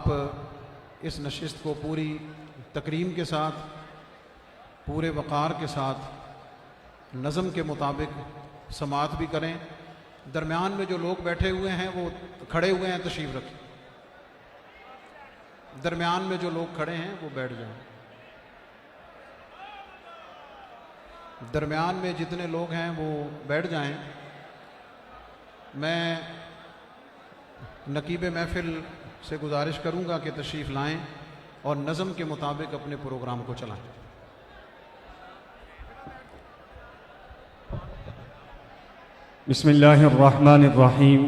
आप इस नशिस्त को पूरी तकरीम के साथ, पूरे वक़ार के साथ, नज़म के मुताबिक समात भी करें। दरमियान में जो लोग बैठे हुए हैं वो खड़े हुए हैं, तशरीफ़ रखें। दरमियान में जो लोग खड़े हैं वो बैठ जाएं। दरमियान में जितने लोग हैं वो बैठ जाएं। मैं नकीब महफिल से गुजारिश करूंगा कि तशरीफ़ लाएं और नज़म के मुताबिक अपने प्रोग्राम को चलाएं। बिस्मिल्लाहिर्रहमानिर्रहीम।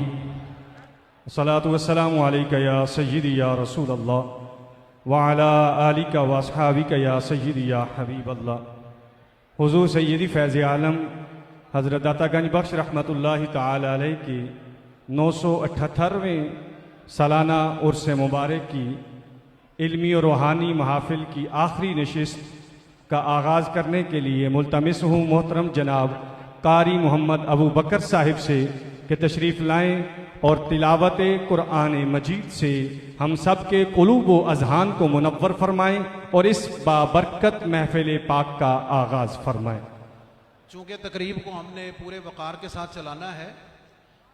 अस्सलातु वस्सलामु अलैका या सय्यदी या रसूल अल्लाह व अला आलिका व अस्हाबिका या सय्यदी या हबीब अल्लाह। हुज़ूर सय्यदी फ़ैज़ आलम हज़रत दाता गंज बख्श रहमतुल्लाहि ताला अलैह की 978वें सालाना उर्स मुबारक की इल्मी और रूहानी महफिल की आखिरी नशिस्त का आगाज़ करने के लिए मुल्तमिस हूँ मोहतरम जनाब कारी मोहम्मद अबू बकर साहिब से कि तशरीफ़ लाएँ और तिलावत कुरान मजीद से हम सब के क़ुलूब व अज़हान को मुनव्वर फरमाएँ और इस बाबरकत महफिल पाक का आगाज़ फरमाएँ। चूँकि तकरीब को हमने पूरे वक़ार के साथ चलाना है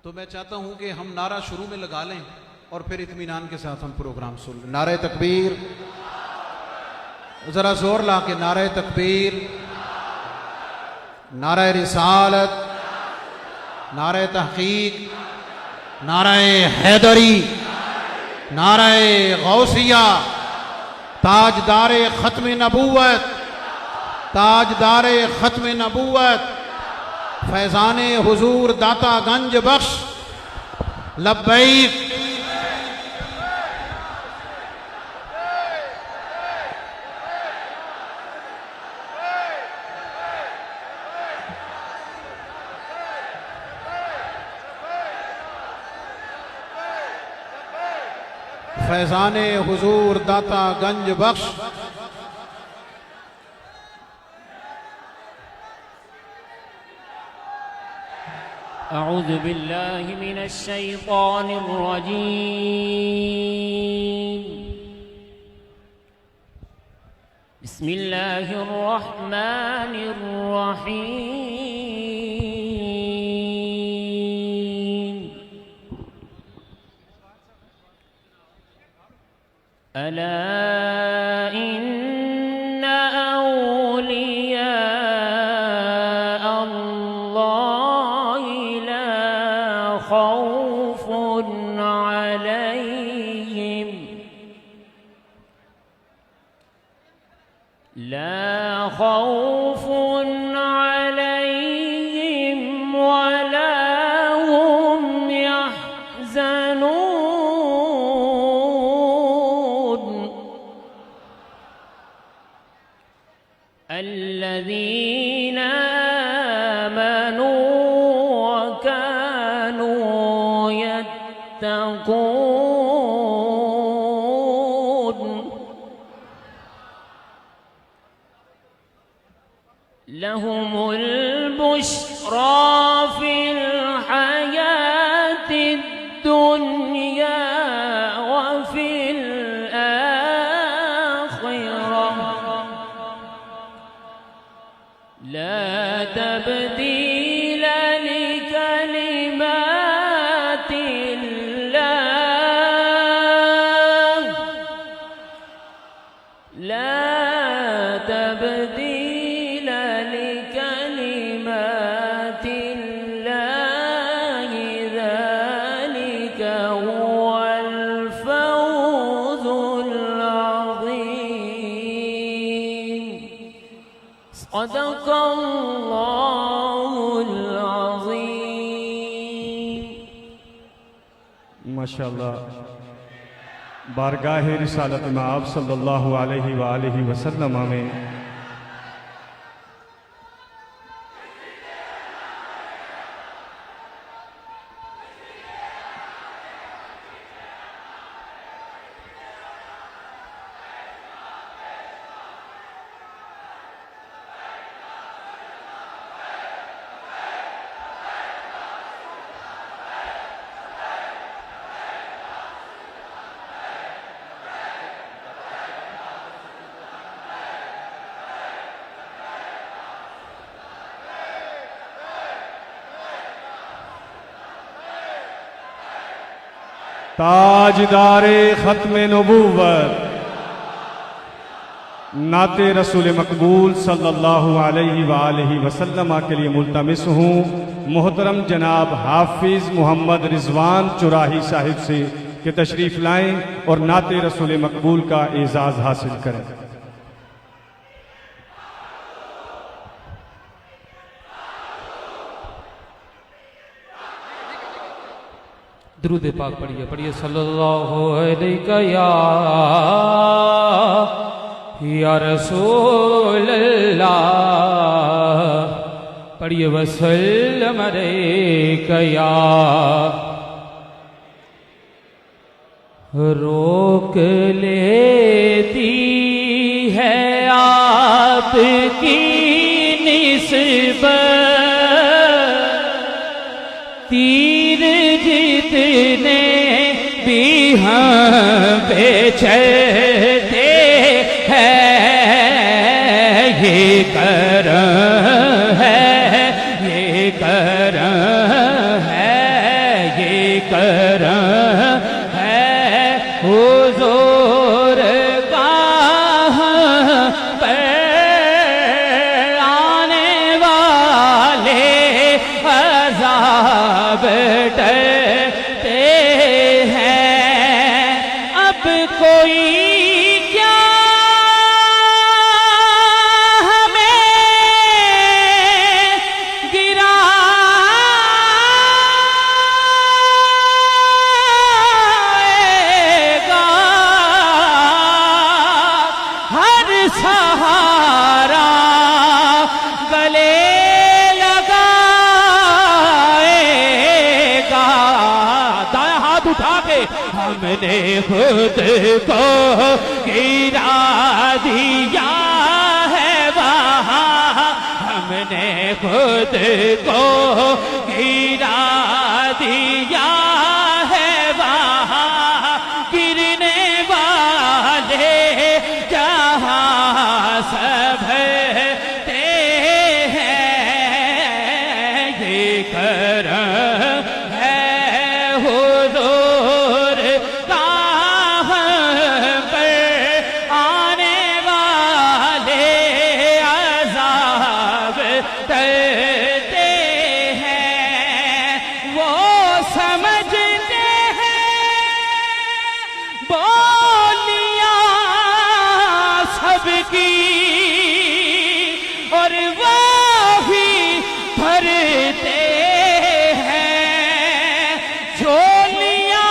तो मैं चाहता हूँ कि हम नारा शुरू में लगा लें और फिर इत्मीनान के साथ हम प्रोग्राम सुन लें। नारे तकबीर, ज़रा ज़ोर ला के नारे तकबीर, नारे रिसालत, नारे तहकीक, नारे हैदरी, नारे गौसिया, ताजदारे ख़त्म नबूवत, ताजदारे ख़त्म नबूवत, फैज़ाने हुजूर दाता गंज बख्श, लब्बैक। फैज़ाने हुजूर दाता गंज बख्श। अऊज़ु बिल्लाहि मिनश शैतानिर रजीम। बिस्मिल्लाहिर रहमानिर रहीम। अला इन्ना औलिया खौफुन अलैहिम ला खौफुन अलैहिम वला हुम यहज़नून। अल्लज़ीना आमनू यत्तक़ून लहुमुल बुश्रा फिल हयातिद दुनिया व फिल आखिरह ला तब्दील लिकलिमातिल्लाह ला तब्दील लिकलिमातिल्लाह ज़ालिका हुवल फौज़ुल अज़ीम। सदक़ल्लाहुल अज़ीम। माशाअल्लाह। बारगाह रिसालत में आप सल्लल्लाहु अलैहि वालैहि वसल्लम में ताजदारे खत्म नबूवत नाते रसूल मकबूल सल्लल्लाहु अलैहि वालैहि वसल्लम के लिए मुल्तमिस हूँ मोहतरम जनाब हाफिज़ मोहम्मद रिजवान चुराही साहिब से कि तशरीफ़ लाएं और नाते रसूल मकबूल का एजाज़ हासिल करें। दुरूद पाक पढ़िए पढ़िए सल्लल्लाहु अलैहि या रसूल अल्लाह पढ़िए वसल्लम अलैका या रोक लेती है आपकी निस्बत तीर जितने भी हम पे चलते हैं ये करम है ये करम है ये करम है हुजूर का पर आने वाले अज़ाब डरते हैं अब कोई क्या हमें गिराएगा हर सहारा गले लगाएगा दाया हाथ उठा के हमने खुद को गिरा दिया है वहाँ हमने खुद को गिरा दिया है वहाँ गिरने वाले जहाँ सबते हैं ये करम है हुजूर का हम पर आने वाले अज़ाब डरते हैं वो समझते हैं बोलियां सबकी और वो ही भरते हैं झोलियां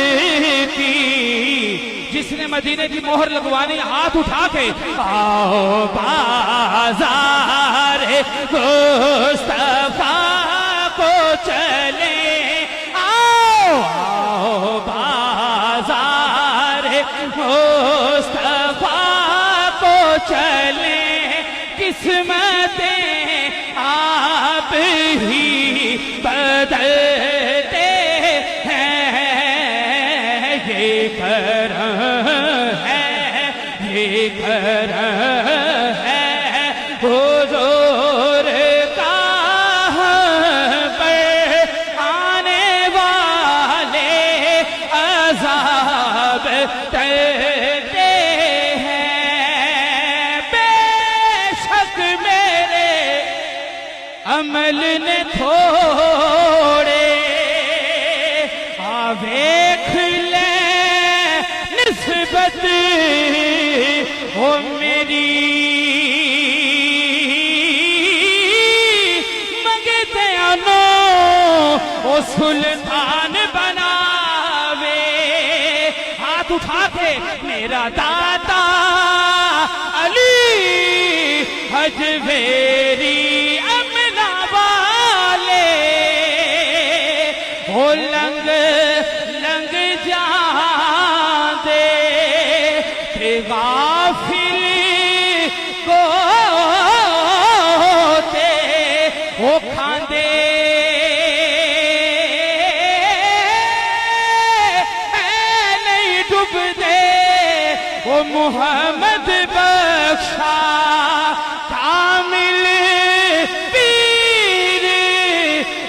सबकी जिसने मदीने की मोहर लगवानी हाथ उठा के आओ बाज़ार मुस्तफा को चले आओ आओ बाज़ार मुस्तफा को चले किस्मतें आप ही बदलते हैं ये करम है ये करम है हुजूर का हम पर आने वाले अज़ाब डरते हैं बेशक मेरे अमल ने थोड़े आवेख ले निस्बत हो मेरी मंगते अनो ओ सुल्तान बनावे हाथ उठा के मेरा दाता अली हजवेरी अमना वाले ओ लंग लंग जाते थे गाफिल को ते ओ खांदे नहीं डूबदे ओ मुहम्मद बख्शा कामिल पीर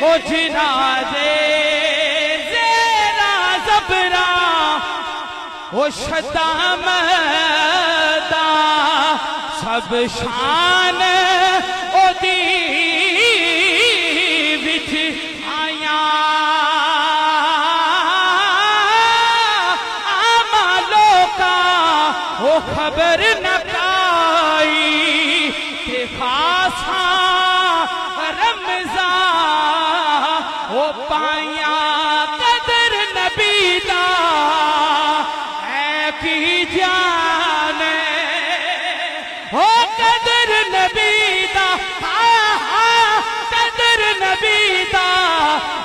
ओ जिना दे ओ शदामदा सब शान ओदी विच आया आमा लोका ओ खबर न पाई के खासा रमजा ओ पाया कदर नबी दा है की जाने हो कदर नबी दा कदर नबी दा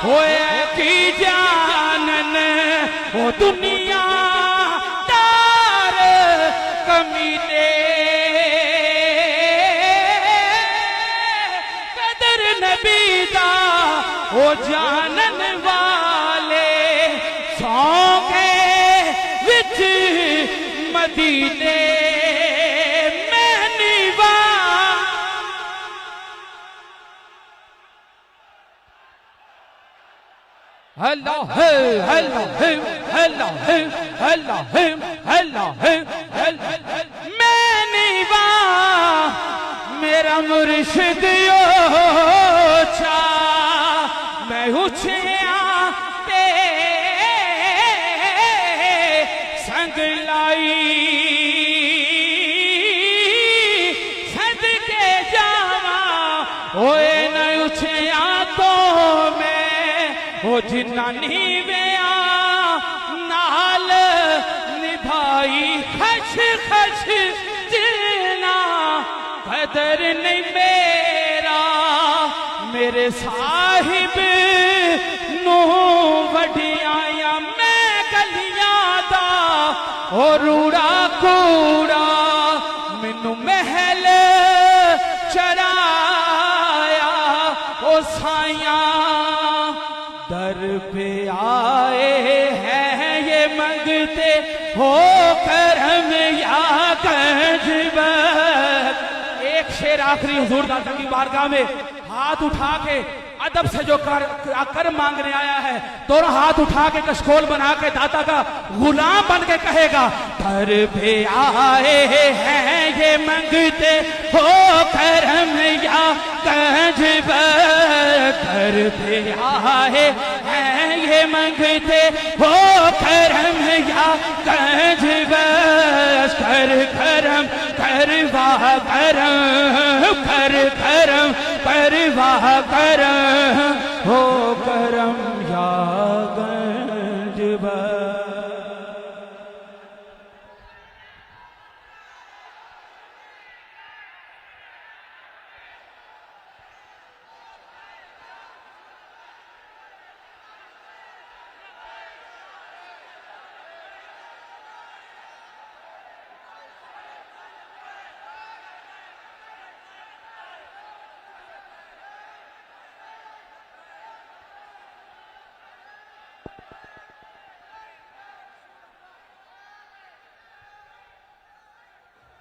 होए की जानन ओ दुनिया दार कमीने कदर नबी दा ओ जानन वाले सौंगे विच मदीने अल्लाह है अल्लाह है अल्लाह है अल्लाह है अल्लाह है मैं नीवा मेरा मुर्शिद ओछा मैं ऊंचिया ते संग लाई सदके जावा ओए न ऊंचिया तो ओ जिन्ना नीविया नाल निभाई खच खच जिना कदर नहीं मेरा मेरे साहिब नू वडियाया मैं गलियां दा ओ रूड़ा कूड़ा मैनू महल चराया ओ साया दर पे आए हैं ये मंगते हो करम या कंजबत। एक शेर आखिरी हुजूर दाता की बारगाह में हाथ उठा के अदब से जो कर मांगने आया है दोनों हाथ उठा के कशकोल बना के दाता का गुलाम बन के कहेगा दर पे आए हैं ये मंगते हो करम या कंजबत। दर पे आए हैं ये मंगते हो करम या कंजबत। कर करम करवाह करम कर करम करवाह करम हो करम या गंजबत।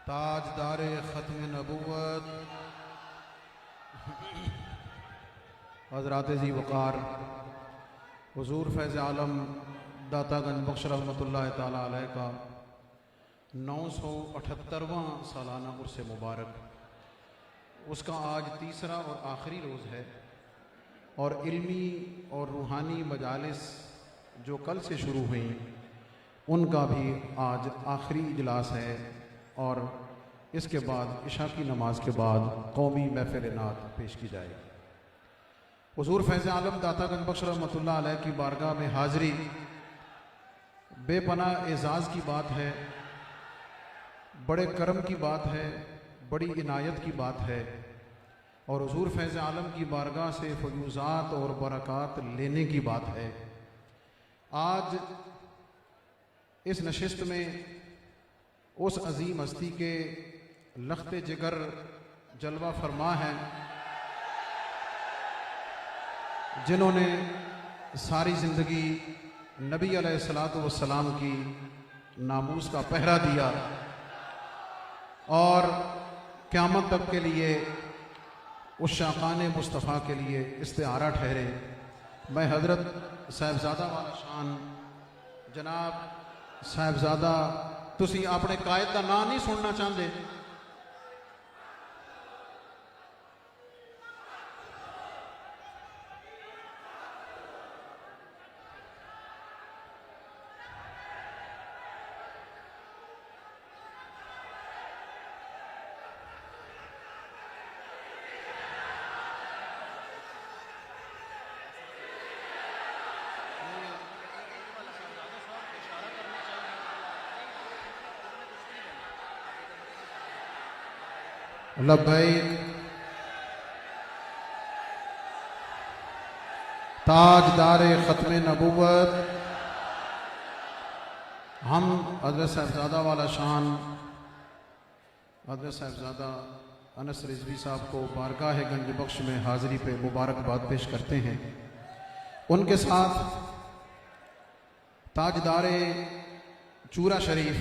ताजदारे ख़त्म नबूवत हज़रात ज़ी वक़ार हुज़ूर फ़ैज़ आलम दातागंज बख्श रहमतुल्लाह ताला अलैह का 978वां सालाना उर्स मुबारक, उसका आज तीसरा और आखिरी रोज़ है और इल्मी और रूहानी मजालिस जो कल से शुरू हुई उनका भी आज आखिरी इजलास है और इसके बाद इशा की नमाज के बाद कौमी महफ़िल नात पेश की जाएगी। हुज़ूर फ़ैज़ आलम दातागंज बख्श रहमतुल्लाह अलैह की बारगाह में हाज़री बेपनाह एज़ाज़ की बात है, बड़े करम की बात है, बड़ी इनायत की बात है और हुज़ूर फ़ैज़ आलम की बारगाह से फ़यूज़ात और बरक़ात लेने की बात है। आज इस नशिस्त में उस अजीम हस्ती के लख्ते जिगर जलवा फरमा हैं जिन्होंने सारी ज़िंदगी नबी अलैहिस्सलातु वस्सलाम की नामूस का पहरा दिया और क़यामत तक के लिए उस शाक़ान मुस्तफ़ा के लिए इस्तिआरा ठहरे। मैं हज़रत साहिबज़ादा वाला शान जनाब साहिबजादा तुसी अपने कायद का नाम नहीं सुनना चाहते? लब्बैक ताजदारे ख़त्म नबूवत हम हज़रत साहिबजादा वाला शान हज़रत साहिबजादा अनस रिजवी साहब को बारगाह गंज बख्श में हाज़िरी पे मुबारकबाद पेश करते हैं। उनके साथ ताजदारे चूरा शरीफ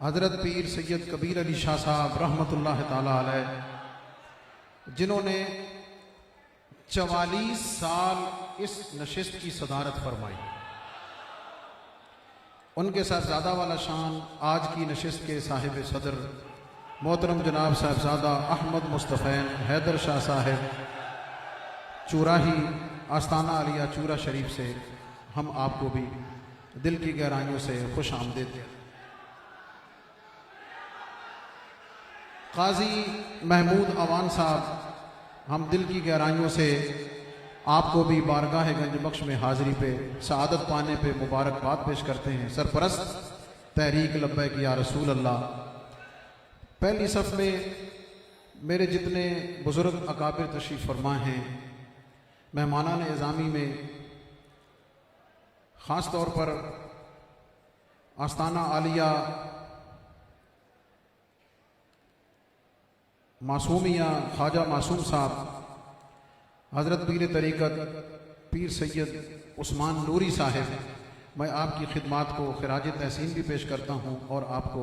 हज़रत पीर सैयद कबीर अली शाह साहब रहमतुल्लाह ताला अलैह, जिन्होंने 44 साल इस नशिस्त की सदारत फरमाई। उनके साहिबजादा वाला शान आज की नशिस्त के साहिब सदर मोहतरम जनाब साहिबजादा अहमद मुस्तफ़ैन हैदर शाह साहिब चूराही आस्ताना आलिया चूरा शरीफ से हम आपको भी दिल की गहराइयों से खुश आमदीद हैं। काजी महमूद अवान साहब, हम दिल की गहराइयों से आपको भी बारगाह गंज बख्श में हाज़िरी पे सआदत पाने पे मुबारकबाद पेश करते हैं। सरपरस्त तहरीक लब्बैक या रसूल अल्लाह। पहली सफ़ में मेरे जितने बुज़ुर्ग अकाबिर तशरीफ़ फरमा हैं, मेहमानान निज़ामी में ख़ास तौर पर आस्ताना आलिया मासूमिया ख्वाजा मासूम साहब, हज़रत पीर तरीक़त पीर सैयद उस्मान नूरी साहिब, मैं आपकी खिदमात को खिराज तहसीन भी पेश करता हूँ और आपको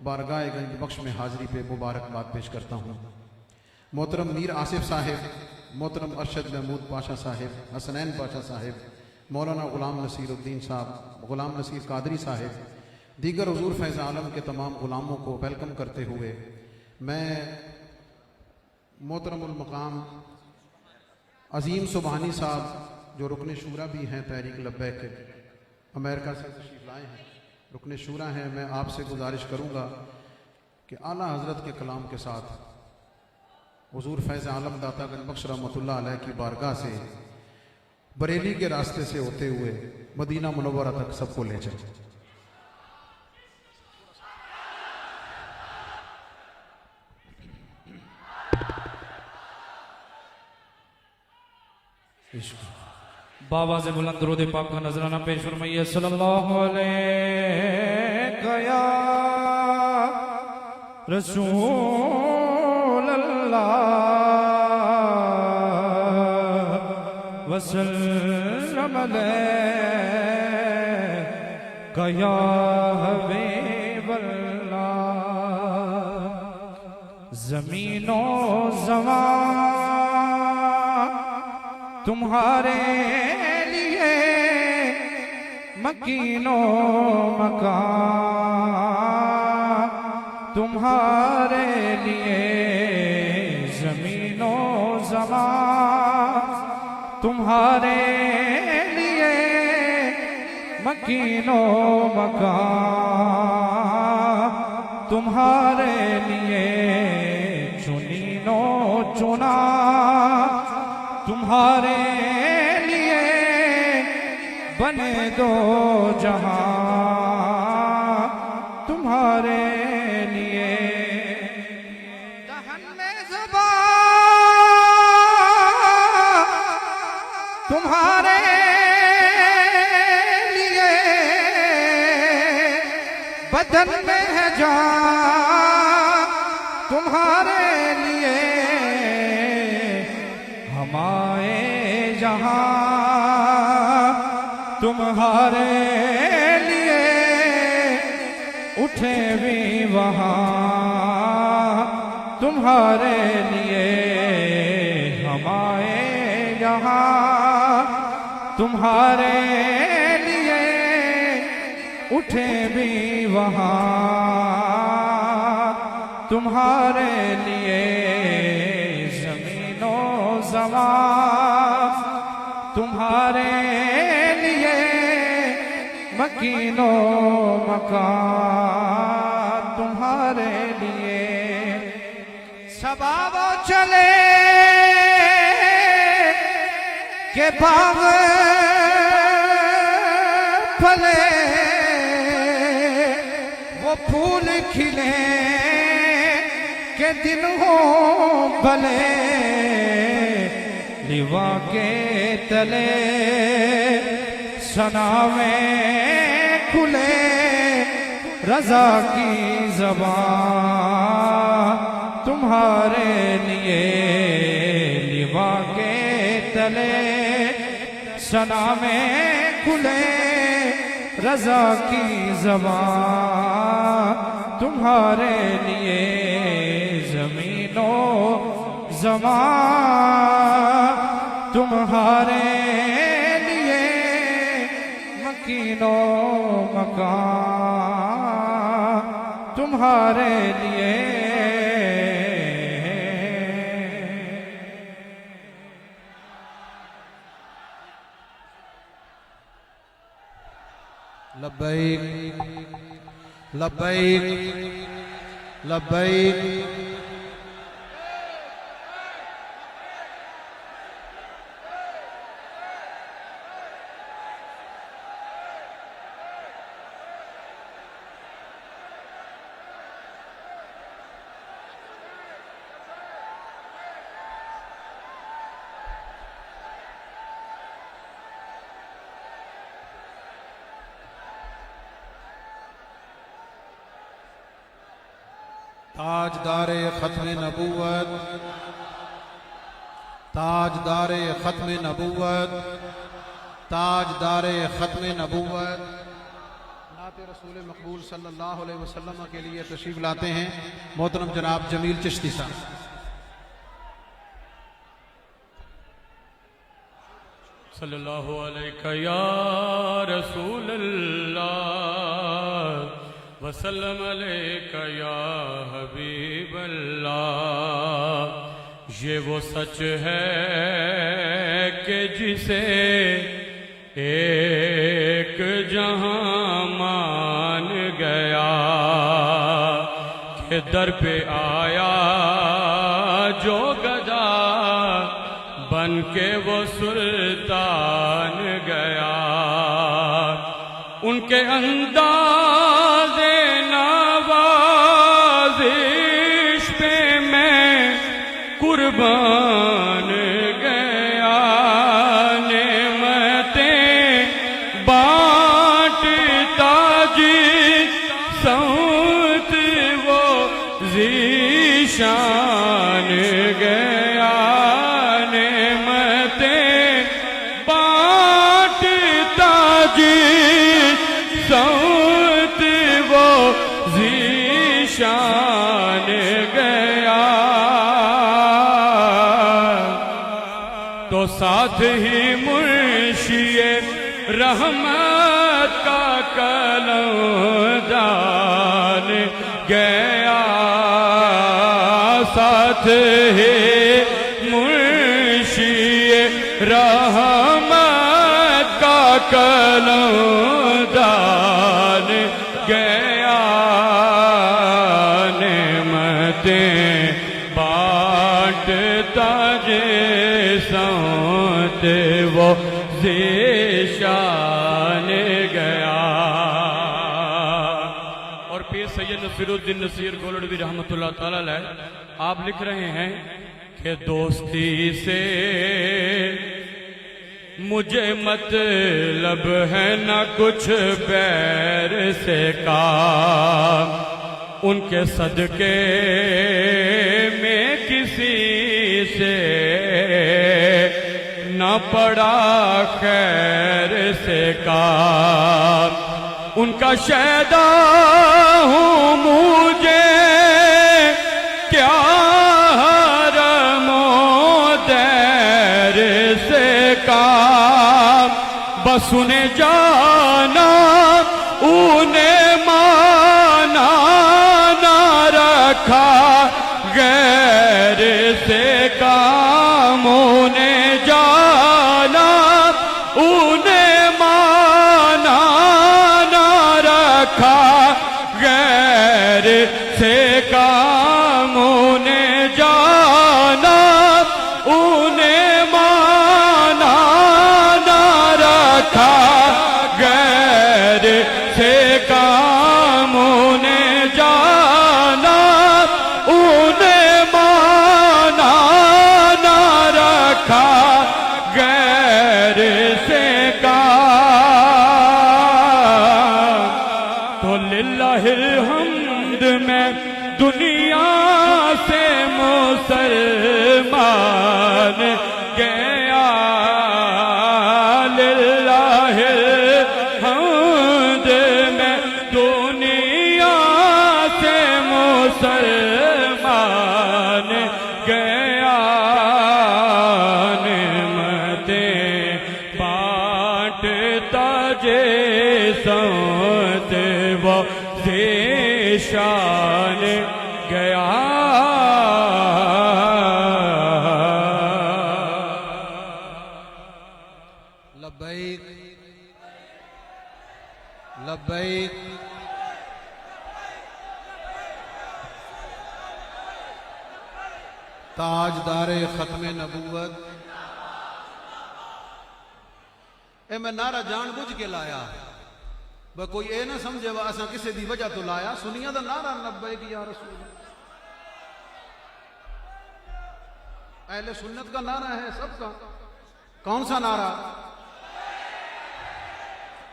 बारगाह गंज बख्श में हाज़िरी पे मुबारकबाद पेश करता हूँ। मोहतरम मीर आसिफ साहिब, मोहतरम अरशद महमूद पाशा साहिब, हसनैन पाशा साहिब, मौलाना ग़ुलाम नसीरुद्दीन साहब, ग़ुलाम नसीर कादरी साहिब, दीगर हुज़ूर फैज़ आलम के तमाम ग़ुलामों को वेलकम करते हुए मैं मोहतरमुल मकाम अज़ीम सुबहानी साहब जो रुकन शूरा भी हैं तहरीक लब्बैक के, अमेरिका से तशरीफ़ लाए हैं, रुकन शूरा हैं, मैं आपसे गुजारिश करूँगा कि आला हज़रत के कलाम के साथ हुज़ूर फैज़ आलम दाता गंज बख्श रहमतुल्लाह अलैह की बारगाह से बरेली के रास्ते से होते हुए मदीना मुनव्वरा तक सबको ले चलें। बाबा से बुलंद दरूद पाक का नजराना पेश फरमाइए। सल्लल्लाहु अलैहि या रसूल अल्लाह वसल्लम अलैहि या हबीब अल्लाह। ज़मीनो ज़मान तुम्हारे लिए मकीनो मकान तुम्हारे लिए, ज़मीनो ज़मान तुम्हारे लिए मकीनो मकान तुम्हारे लिए, चुनीनो चुना तुम्हारे लिए, बने दो जहां तुम्हारे लिए। दहन में ज़बान तुम्हारे लिए, बदन में है जान तुम्हारे लिए, हमारे जहां तुम्हारे लिए, उठे भी वहां तुम्हारे लिए, हमारे जहां तुम्हारे उठे भी वहाँ तुम्हारे लिए ज़मीनो ज़मान, तुम्हारे लिए मकीनो मकान, तुम्हारे लिए सबाब चले के बाग फले, वो फूल खिले के दिन हो भले, लिवा के तले सना में खुले रजा की ज़बान, तुम्हारे लिए लिवा के तले सना में खुले रजा की ज़बान, तुम्हारे लिए ज़मीनो ज़मान, तुम्हारे लिए मकीनो मकान, तुम्हारे लिए लब्बैक लब्बैक लब्बैक। ताजदारे ख़त्म नबूवत, ताजदारे ख़त्म नबूवत, ताजदारे ख़त्म नबूवत नाते रसूल मकबूल सल्लल्लाहु अलैहि वसल्लम के लिए तशरीफ़ लाते हैं मोहतरम जनाब जमील चिश्ती साहब। सल्लल्लाहु अलैहि या रसूल अल्लाह वसल्लम अलैका या हबीब अल्लाह। ये वो सच है कि जिसे एक जहां मान गया, के दर पे आया जो गदा बन के वो सुल्तान गया। उनके अंदाज़े नवाज़िश पे मैं कुर्बान गया। नेमतें बांटता जी सौत वो ज़ीशान गया। नेमतें बांटता जी सौत वो ज़ीशान गया। तो साथ ही मुर्शिए रहमत का कलमदान गया। साथ ही मुर्शिए रहमत का कलमदान गया। नेमतें बांटता जे सौत वो ज़ीशान गया। और पीर सैयद नसीरुद्दीन नसीर गोलड़वी रहमतुल्लाह ताला अलैह आप लिख रहे हैं कि दोस्ती से मुझे मतलब है न कुछ बैर से काम। उनके सदके में किसी से न पड़ा खैर से काम। उनका शैदा हूँ मुझे क्या हरमो दैर से काम। बस उन्हें जाना ऊने माना ना रखा गैर से कामों ने जाना ऊने माना ना रखा गैर से कामों ने जाना ऊने माना ना रखा गैर से कामों ने जाना ऊने माना ना रखा गैर से काम तो लिल्लाहिल हम्द में दुनिया से मुसलमान गया लिल्लाहिल हम्द में दुनिया से मुसलमान गया नेमतें बांटता जैसत वो ज़ेशान गया लब्बैक लब्बैक ताजदारे खत्मे नबूवत। ए मैं नारा जानबूझ के लाया ब कोई ए ना समझे वा असा किसी दी वजह तो लाया सुनिया दा नारा लब्बैक या रसूल। अहले सुन्नत का नारा है सबका। कौन सा नारा?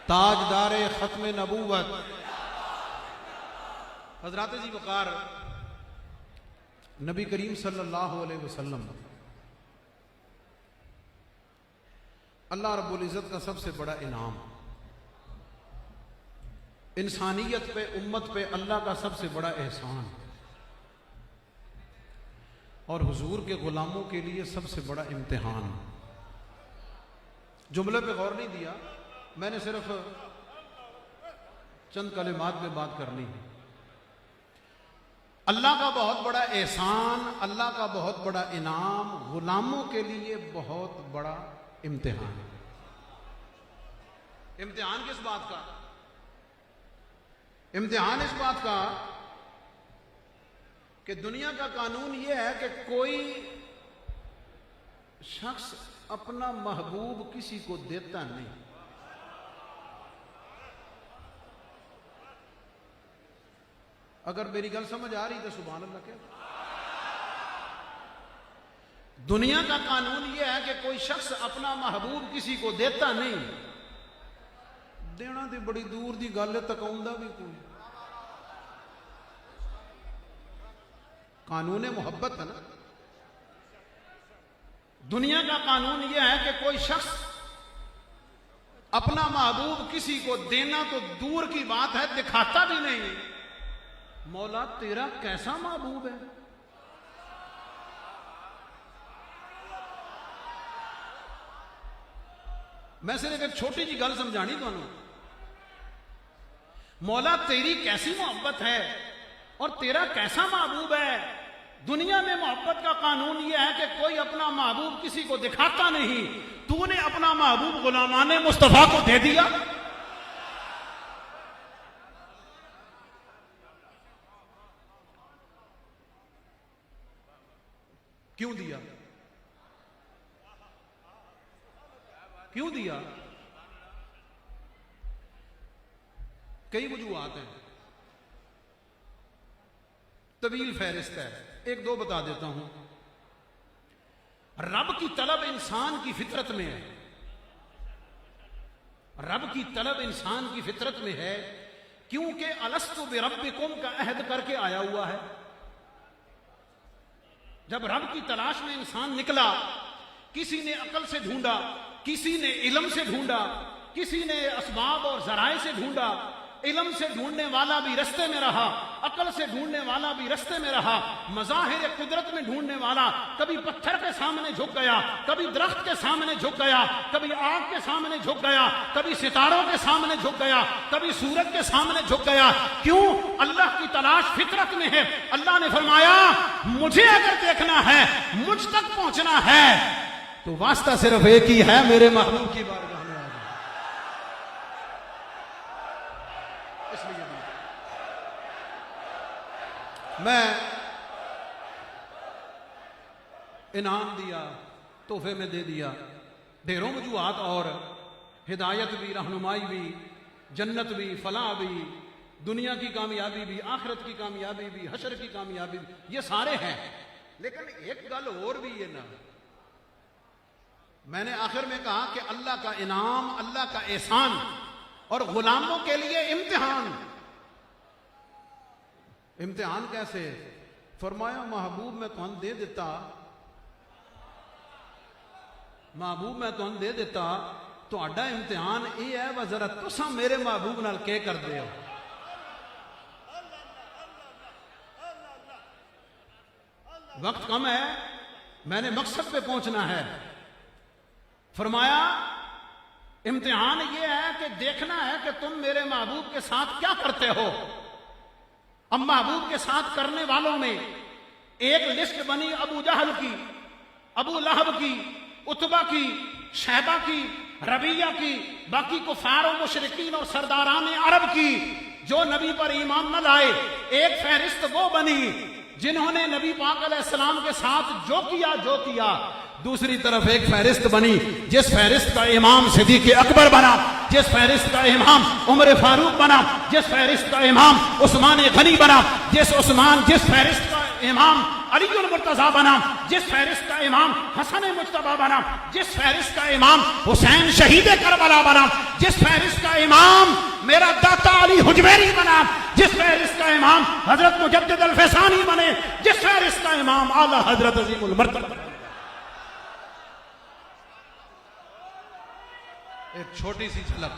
ताजदारे खत्मे नबूवत। हजरात जी वकार नबी करीम सल्लल्लाहु अलैहि वसल्लम अल्लाह रब्बुल इज़्ज़त का सबसे बड़ा इनाम, इंसानियत पे उम्मत पे अल्लाह का सबसे बड़ा एहसान और हुजूर के गुलामों के लिए सबसे बड़ा इम्तिहान। जुमले पे गौर नहीं दिया, मैंने सिर्फ चंद कलिमात में बात करनी है। अल्लाह का बहुत बड़ा एहसान, अल्लाह का बहुत बड़ा इनाम, गुलामों के लिए बहुत बड़ा इम्तिहान। इम्तिहान किस बात का? इम्तिहान इस बात का कि दुनिया का कानून यह है कि कोई शख्स अपना महबूब किसी को देता नहीं। अगर मेरी गल समझ आ रही तो सुभान अल्लाह कह। दुनिया का कानून यह है कि कोई शख्स अपना महबूब किसी को देता नहीं। देना तो बड़ी दूर की गल है, तकाउंदा भी कोई। कानून मोहब्बत है ना। दुनिया का कानून यह है कि कोई शख्स अपना महबूब किसी को देना तो दूर की बात है, दिखाता भी नहीं। मौला तेरा कैसा महबूब है? मैं सिर्फ एक छोटी जी गल समझानी तुहानू। मौला तेरी कैसी मोहब्बत है और तेरा कैसा महबूब है। दुनिया में मोहब्बत का कानून यह है कि कोई अपना महबूब किसी को दिखाता नहीं। तूने अपना महबूब गुलामाने मुस्तफा को दे दिया। क्यों दिया? क्यों दिया? कई वजूहात हैं, तवील फहरिस्त है, एक दो बता देता हूं। रब की तलब इंसान की फितरत में है। रब की तलब इंसान की फितरत में है क्योंकि अलस्तु बिरब्बिकुम का अहद करके आया हुआ है। जब रब की तलाश में इंसान निकला, किसी ने अकल से ढूंढा, किसी ने इल्म से ढूंढा, किसी ने असबाब और जराए से ढूंढा, इल्म से ढूंढने वाला भी रास्ते में रहा, अकल से ढूंढने वाला भी रास्ते में रहा, मज़ाहिर कुदरत में ढूंढने वाला कभी पत्थर के सामने झुक गया, कभी दरख्त के सामने झुक गया, कभी आग के सामने झुक गया, कभी सितारों के सामने झुक गया, कभी सूरज के सामने झुक गया। क्यों? अल्लाह की तलाश फितरत में है। अल्लाह ने फरमाया मुझे अगर देखना है, मुझ तक पहुंचना है तो वास्ता सिर्फ एक ही है, मेरे महबूब की बारगाह में आ जाओ। इसलिए मैं इनाम दिया, तोहफे में दे दिया ढेरों वजूहात, और हिदायत भी, रहनुमाई भी, जन्नत भी, फलाह भी, दुनिया की कामयाबी भी, आखिरत की कामयाबी भी, हशर की कामयाबी भी, ये सारे हैं। लेकिन एक गल और भी है ना, मैंने आखिर में कहा कि अल्लाह का इनाम, अल्लाह का एहसान और गुलामों के लिए इम्तिहान। इम्तिहान कैसे? फरमाया महबूब मैं तुहानू दे दिता, महबूब मैं तुहानू दे दिता, तुहाडा इम्तिहान यह है वा जरा तुसा मेरे महबूब नाल के करदे हो। वक्त कम है, मैंने मकसद पे पहुंचना है। फरमाया इम्तिहान यह है कि देखना है कि तुम मेरे महबूब के साथ क्या करते हो। अब महबूब के साथ करने वालों में एक लिस्ट बनी अबू जहल की, अबू लहब की, उतबा की, शैबा की, रबिया की, बाकी कुफार और मुशरिकीन और सरदारान अरब की जो नबी पर ईमान न लाए। एक फहरिस्त वो बनी जिन्होंने नबी पाक अलैहिस्सलाम के साथ जो किया। दूसरी तरफ एक फहरिस्त बनी जिस फहरिस्त का इमाम सिद्दीक़ अकबर बना, जिस फहरिस्त का इमाम उमर फारूक बना, जिस फहरिस्त का इमाम उस्मान गनी बना, जिस फहरिस्त का इमाम अलीउल मुर्तज़ा बना, जिस फहरिस्त का इमाम हसन मुज्तबा बना, जिस फहरिस्त का इमाम हुसैन शहीद करबला बना, जिस फहरिस्त का इमाम मेरा दाता अली हुजवेरी बना, जिस फहरिस्त का इमाम हजरत मुजद्दिद अल फैसानी बने, जिस फहरिस्त का इमाम आला हजरत अज़ीमुल मर्तबा। एक छोटी सी झलक,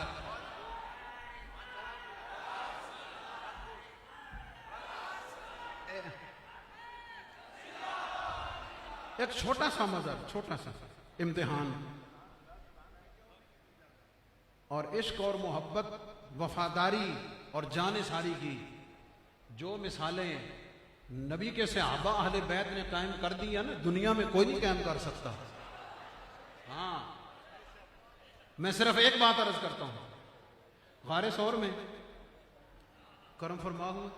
एक छोटा सा मजहब, छोटा सा इम्तिहान, और इश्क और मोहब्बत, वफादारी और जानेसारी की जो मिसालें नबी के सहाबा अहले बैत ने कायम कर दी है ना, दुनिया में कोई नहीं कायम कर सकता। हाँ, मैं सिर्फ एक बात अर्ज करता हूं, गारे सौर में करम फरमा हुआ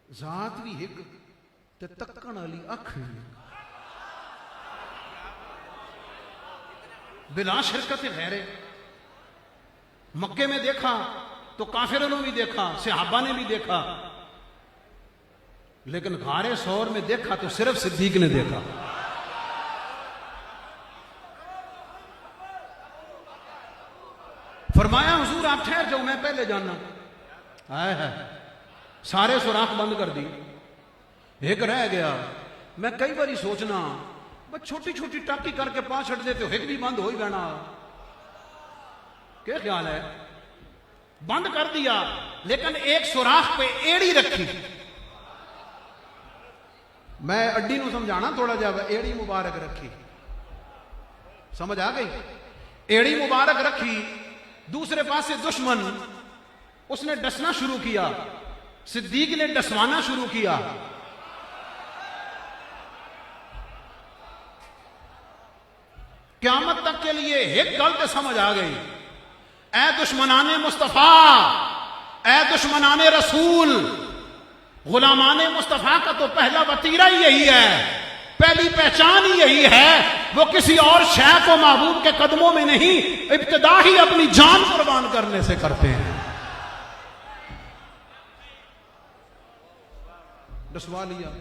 जात भी एक ते तक्कण वाली अख भी, बिला शिरकत गैरे। मक्के में देखा तो काफिरों ने भी देखा, सहाबा ने भी देखा, लेकिन गारे सौर में देखा तो सिर्फ सिद्दीक ने देखा। फरमाया हुजूर आप ठहर जाओ, मैं पहले जाना। आए है सारे सुराख बंद कर दी, एक रह गया। मैं कई बार सोचना बस छोटी छोटी टाकी करके पांच छट देते हो, एक भी बंद हो ही जाना। क्या ख्याल है? बंद कर दिया, लेकिन एक सुराख पे एड़ी रखी। मैं अड्डी को समझाना थोड़ा जा, एड़ी मुबारक रखी, समझ आ गई? एड़ी मुबारक रखी, दूसरे पासे दुश्मन, उसने डसना शुरू किया, सिद्दीक ने डसवाना शुरू किया। क़यामत तक के लिए एक गल तो समझ आ गई, ऐ दुश्मनाने मुस्तफा, ऐ दुश्मनाने रसूल, गुलामाने मुस्तफा का तो पहला वतीरा ही यही है, पहली पहचान ही यही है। वो किसी और शय को महबूब के कदमों में नहीं, इब्तिदा ही अपनी जान कुर्बान करने से करते हैं। डसवा लिया,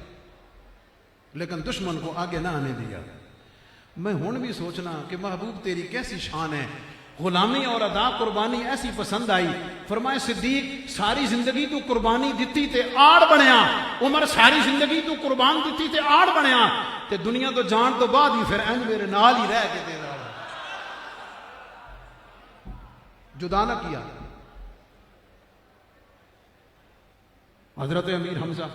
लेकिन दुश्मन को आगे ना आने दिया। मैं हुण भी सोचना कि महबूब तेरी कैसी शान है, गुलामी और अदा कुर्बानी ऐसी पसंद आई। फरमाए सिद्दीक सारी जिंदगी तू कुर्बानी दिती ते आड़ बनया, उमर सारी जिंदगी तू कुर्बान दिती ते आड़ बनया, ते दुनिया तो जान तो बाद ही फिर इंज मेरे नाल ही रह के दे रहा। जुदा न किया। हजरत अमीर हमजा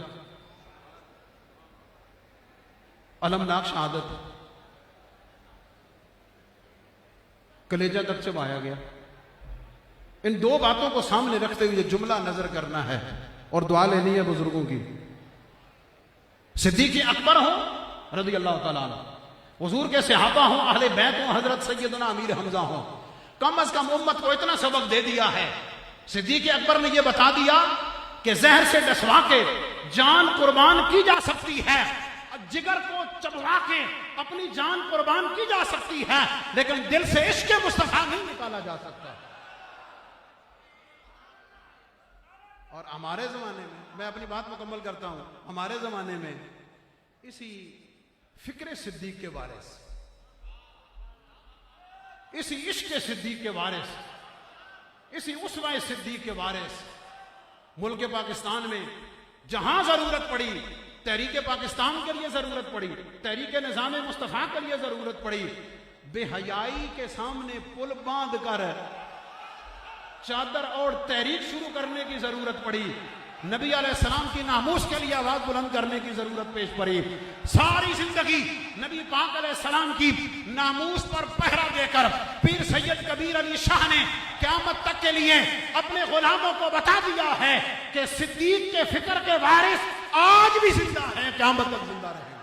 अलमनाक शहादत, कलेजा तक चबाया गया। इन दो बातों को सामने रखते हुए जुमला नजर करना है और दुआ लेनी है बुजुर्गों की। सिद्दीक़ अकबर हो रज़ी अल्लाह तआला अन्हु, हुजूर के सहाबा हो, अहले बैत हो, हजरत सैयदना अमीर हमजा हो, कम अज कम उम्मत को इतना सबक दे दिया है। सिद्दीक़ अकबर ने यह बता दिया कि जहर से डसवा के जान कुर्बान की जा सकती है, जिगर को चबवा के अपनी जान कुर्बान की जा सकती है, लेकिन दिल से इश्क़ मुस्तफा नहीं निकाला जा सकता। और हमारे जमाने में, मैं अपनी बात मुकम्मल करता हूं, हमारे जमाने में इसी फिक्र सिद्दीक के वारिस, इसी इश्क़ सिद्दीक के वारिस, इसी उसवा सिद्दीक के वारिस मुल्क पाकिस्तान में जहां जरूरत पड़ी, तहरीक पाकिस्तान के लिए जरूरत पड़ी, तहरीक निज़ाम मुस्तफ़ा के लिए जरूरत पड़ी, बेहयाई के सामने पुल बांध कर चादर और तहरीक शुरू करने की जरूरत पड़ी, नबी अलैहिस्सलाम की नामूस के लिए आवाज बुलंद करने की जरूरत पेश पड़ी। सारी जिंदगी नबी पाक अलैहिस्सलाम की नामूस पर पहरा देकर पीर सैयद कबीर अली शाह ने क़यामत तक के लिए अपने गुलामों को बता दिया है कि सिद्दीक के फिक्र के वारिस आज भी जिंदा है, क़यामत तक जिंदा रहेंगे।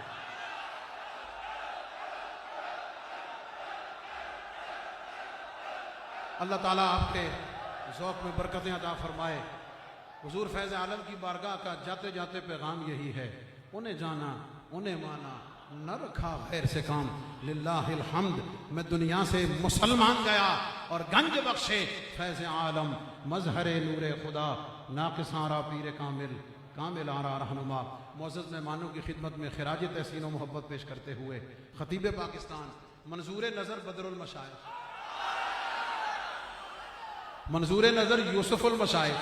अल्लाह ताला आपके ज़ौक़ में बरकतें अता फरमाए। हुजूर फैज़ आलम की बारगाह का जाते जाते पैगाम यही है, उन्हें जाना उन्हें माना, न रखा गैर से काम, लिल्लाहिल हम्द। मैं दुनिया से मुसलमान गया और गंज बख्शे फैज़ आलम, मजहर नूर खुदा, नाक़िसारा पीर कामिल, कामिल आरा रहनुमा। मुअज़्ज़ज़ मेहमानों की खिदमत में खिराज तहसीन व मोहब्बत पेश करते हुए खतीब पाकिस्तान मंजूर नज़र बदरुल मशाइख, मंजूर नज़र यूसुफुल मशाइख,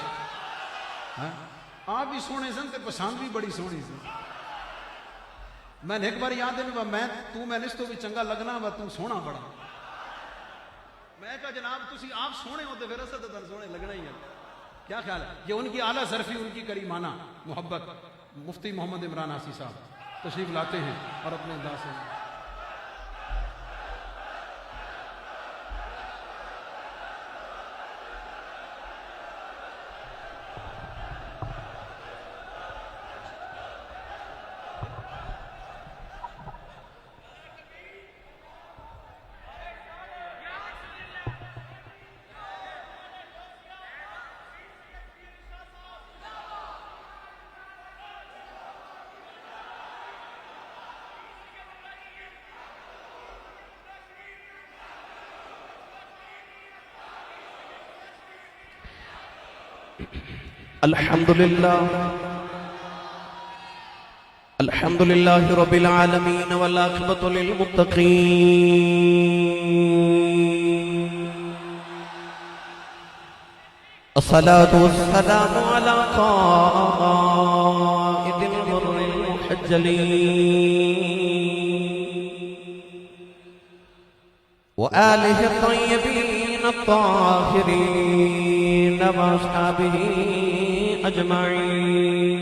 आप भी सोने सन ते पसंद भी बड़ी सोहनी सी। मैंने एक बार याद है मैं इस तो भी चंगा लगना वा, तू सोहना बड़ा। मैं कहा जनाब तुसी आप सोहने हो तो फिर असद सोहने लगना ही है। क्या ख्याल है? ये उनकी आला ज़रफ़ी, उनकी करीमाना मोहब्बत। मुफ्ती मोहम्मद इमरान आसी साहब तशरीफ लाते हैं और अपने अंदाज से अल्हम्दुलिल्लाह रब्बिल आलमीन वल आक़िबतु लिल मुत्तक़ीन। अस्सलातु वस्सलामु अला क़ाइदिल गुर्रिल मुहज्जलीन व आलिहि तय्यबीन अत्ताहिरीन व अस्हाबिही अजमईन।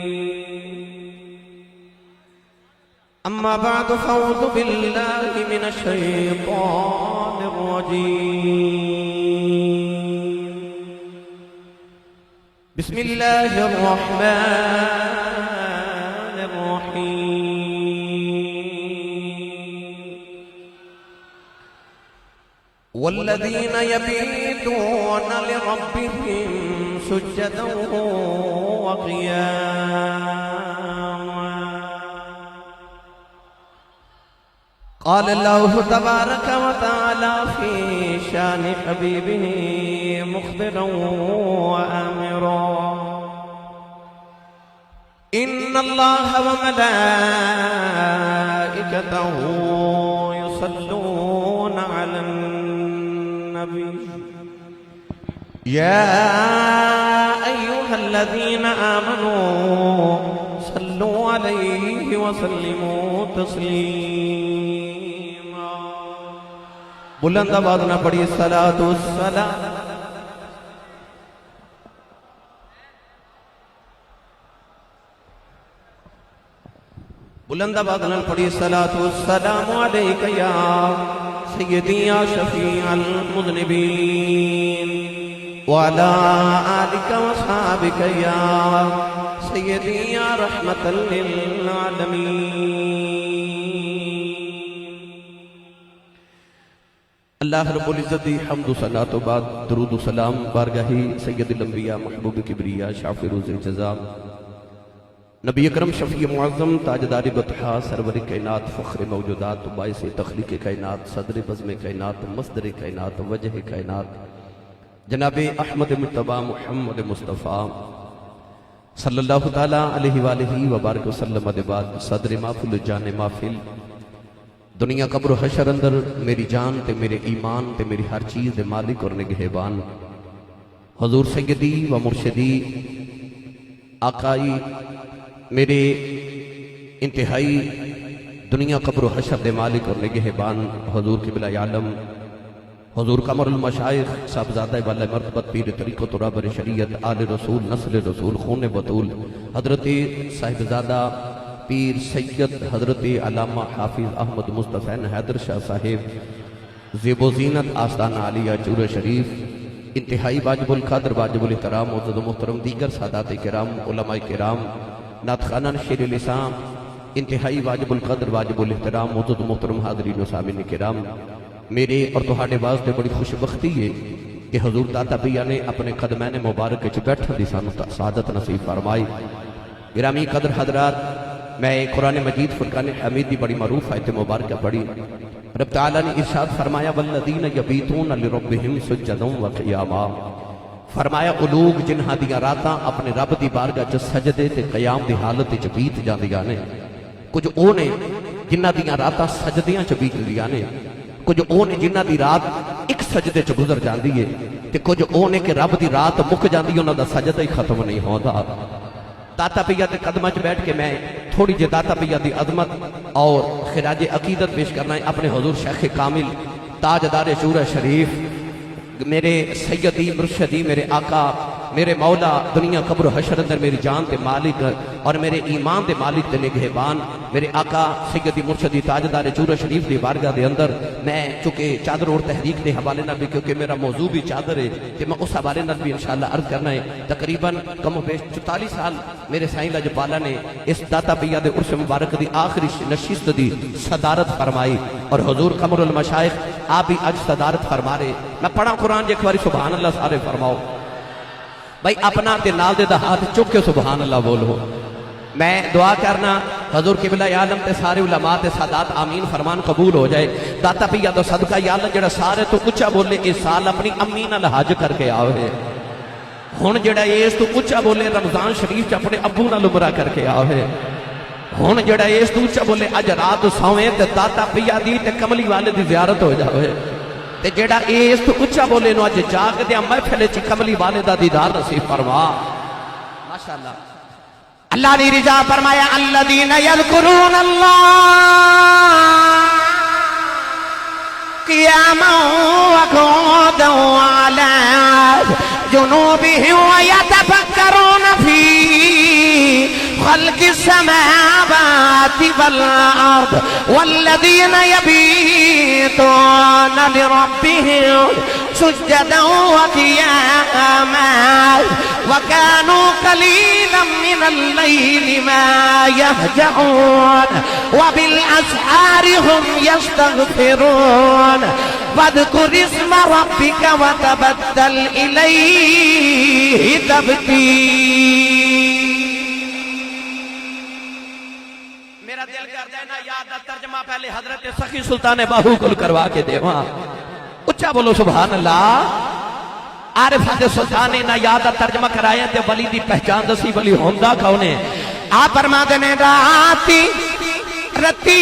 अम्मा बाद फ़अऊज़ु बिल्लाहि मिनश शैतानिर रजीम। बिस्मिल्लाहिर रहमानिर रहीम। वल्लज़ीना यबीतूना लिरब्बिहिम सुज्जदन व क़ियामा। क़ाल अल्लाहु तबारक व तआला फ़ी शान हबीबिही मुख़बिरन व आमिरन। इन्नल्लाह व मलाइकतहु युसल्लूना अलन नबी या अय्युहल्लज़ीना आमनू सल्लू अलैहि व सल्लिमू तस्लीमा। बुलंद आवाज़ ना पढ़िए सलातु सलाम बुलंद आवाज़ नाल पढ़ी सलातु वस्सलामु अलैका या सय्यदी या शफीअल मुज़निबीन व अला आलिका व अस्हाबिका या सय्यदी या रहमतल लिल आलमीन। अल्लाह रब्बुल इज़्ज़त दी हम्द व सना तो बाद दरूद व सलाम बारगाही सय्यदुल अंबिया महबूब किबरिया शाफ़ी रोज़ जज़ा नबी अकरम शफ़ी मुअज़्ज़म ताजदार बतहा सरवर कायनात फ़ख्र मौजूदात बाइस तख़लीक़ कायनात सदर बज़्म कायनात मसदर कायनात वजह कायनात जनाब अहमद मुर्तबा मुहम्मद मुस्तफ़ा सल्लल्लाहु ताला अलैहि वालिहि व बारक वसल्लम दे बाद सदर महफिल जाने महफिल दुनिया कब्र हशर अंदर मेरी जान ते मेरे ईमान ते मेरी हर चीज़ दे मालिक और निगहबान हुज़ूर सय्यदी व मुर्शिदी आकाई मेरे इंतहाई दुनिया कब्र हशर दे मालिक और निगहबान हुज़ूर क़िबला आलम हुज़ूर कमरुल मशाइख साहबज़ादा वाला मर्तबत पीर तरीक़त व रहबर शरीयत आले रसूल नस्ल रसूल खून बतूल हज़रत साहिबज़ादा पीर सैयद हज़रत अल्लामा हाफिज़ अहमद मुस्तफ़ा हैदर शाह साहिब ज़ेबो ज़ीनत आस्ताना आलिया चूरा शरीफ इंतहाई वाजिबुल क़द्र वाजिबुल एहतराम मुअज़्ज़ज़ मुहतरम दीगर सादात किराम उलमाए किराम नातख़ानान शेर लिसां इंतहाई वाजिबुल क़द्र वाजिबुल एहतराम मुअज़्ज़ज़ मुहतरम हाज़रीन व सामीन किराम मेरे और तुहाडे वास्ते बड़ी खुशबख्ती है कि हुज़ूर दाता पिया ने अपने कदमैन मुबारक च बैठन दी सानू सादत नसीब फरमाई। गिरामी कदर हज़रात मैं कुरान मजीद फुरकान हमीद की बड़ी मरूफ आयत मुबारक पढ़ी। रब तआला ने इरशाद फरमाया वल्लज़ीना यबीतून लिरब्बिहिम सुज्जदन व क़ियामा फरमाया ओ लोग जिन्हां दियां रातां अपने रब दी बारगाह च सजदे ते क़याम दी हालत च बीत जांदियां ने। कुछ ओ ने जिन्हां दियां रातां सजदियां च बीतदियां ने, कुछ ओ ने जिन्हां दी रात एक सजदे च गुजर जाती है ते कुछ ओ ने कि रब दी रात मुक जाती है उन्हां दा सजदा ही खत्म नहीं होता। दाता पिया के कदम च बैठ के मैं थोड़ी जी दाता पिया की अजमत और खिराज अकीदत पेश करना है अपने हुजूर शेख कामिल ताजदार शूरा शरीफ मेरे सैयदी मुर्शदी मेरे आका मेरे मौला दुनिया कब्र हशर अंदर मेरी जान के मालिक और मेरे ईमान के मालिक के निगहबान मेरे आका सैयदी मुर्शदी ताजदार चूरा शरीफ की बारगाह के अंदर मैं चूंकि चादर और तहरीक के हवाले न भी क्योंकि मेरा मौजू भी चादर है तो मैं उस हवाले न भी इंशाअल्लाह अर्ज करना है। तकरीबन कम बेश 44 साल मेरे साईं लजपाला ने इस दाता पिया के उर्स मुबारक की आखिरी नशिस्त की सदारत फरमाई और हुजूर कमरुल मशाइख आप भी अज सदारत फरमा रहे। मैं पढ़ा कुरान एक बार सुभान अल्लाह सारे फरमाओ भाई अपना ते नाल दे दा हाथ चुक के सुभान अल्लाह बोलो। मैं दुआ करना हुजूर क़िबला आलम ते सारे उलमा ते सादात आमीन फरमान कबूल हो जाए। दाता पिया तो सदका या अल्लाह जेड़ा सारे तो उच्चा बोले इस साल अपनी अम्मी नाल हज करके आवे। हुण जेड़ा इस तो उच्चा बोले रमजान शरीफ च अपने अब्बू नाल उमरा करके आवे। हुण जेड़ा इस तो उच्चा बोले अज रात सौवे ते दाता पिया दी ते कमली वाले दी ज़ियारत हो जावे। ते जेड़ा इस तो उच्चा बोले नो अज जागदे महफिल च कमली वाले दा दीदार नसीब फरमा। माशाअल्लाह अल्लाह ने रिजा फरमाया अल्लज़ीना यज़कुरून अल्लाह क़ियामन व क़ुऊदन व अला जुनूबिहिम व यतफक्करून फी खल्क़िस समावाति वल अर्द वल्लज़ीना यबीतून लिरब्बिहिम सुज्जदन व क़ियामा व कानू क़लीलन मिनल लैलि मा यहजऊन व बिल अस्हारि हुम यस्तग़फिरून वज़कुर इस्म रब्बिका व तबत्तल इलैहि तबतीला। मेरा दिल करता है ना याद दा तर्जमा पहले हजरत सखी सुल्तान बाहू कुल करवा के देवा। उच्चा बोलो सुभान अल्लाह। आरिफ सुल्तान ने ना याद दा तर्जमा कराया ते वली दी पहचान दसी वली होंदा कौन है। आप फरमाते ने राती रती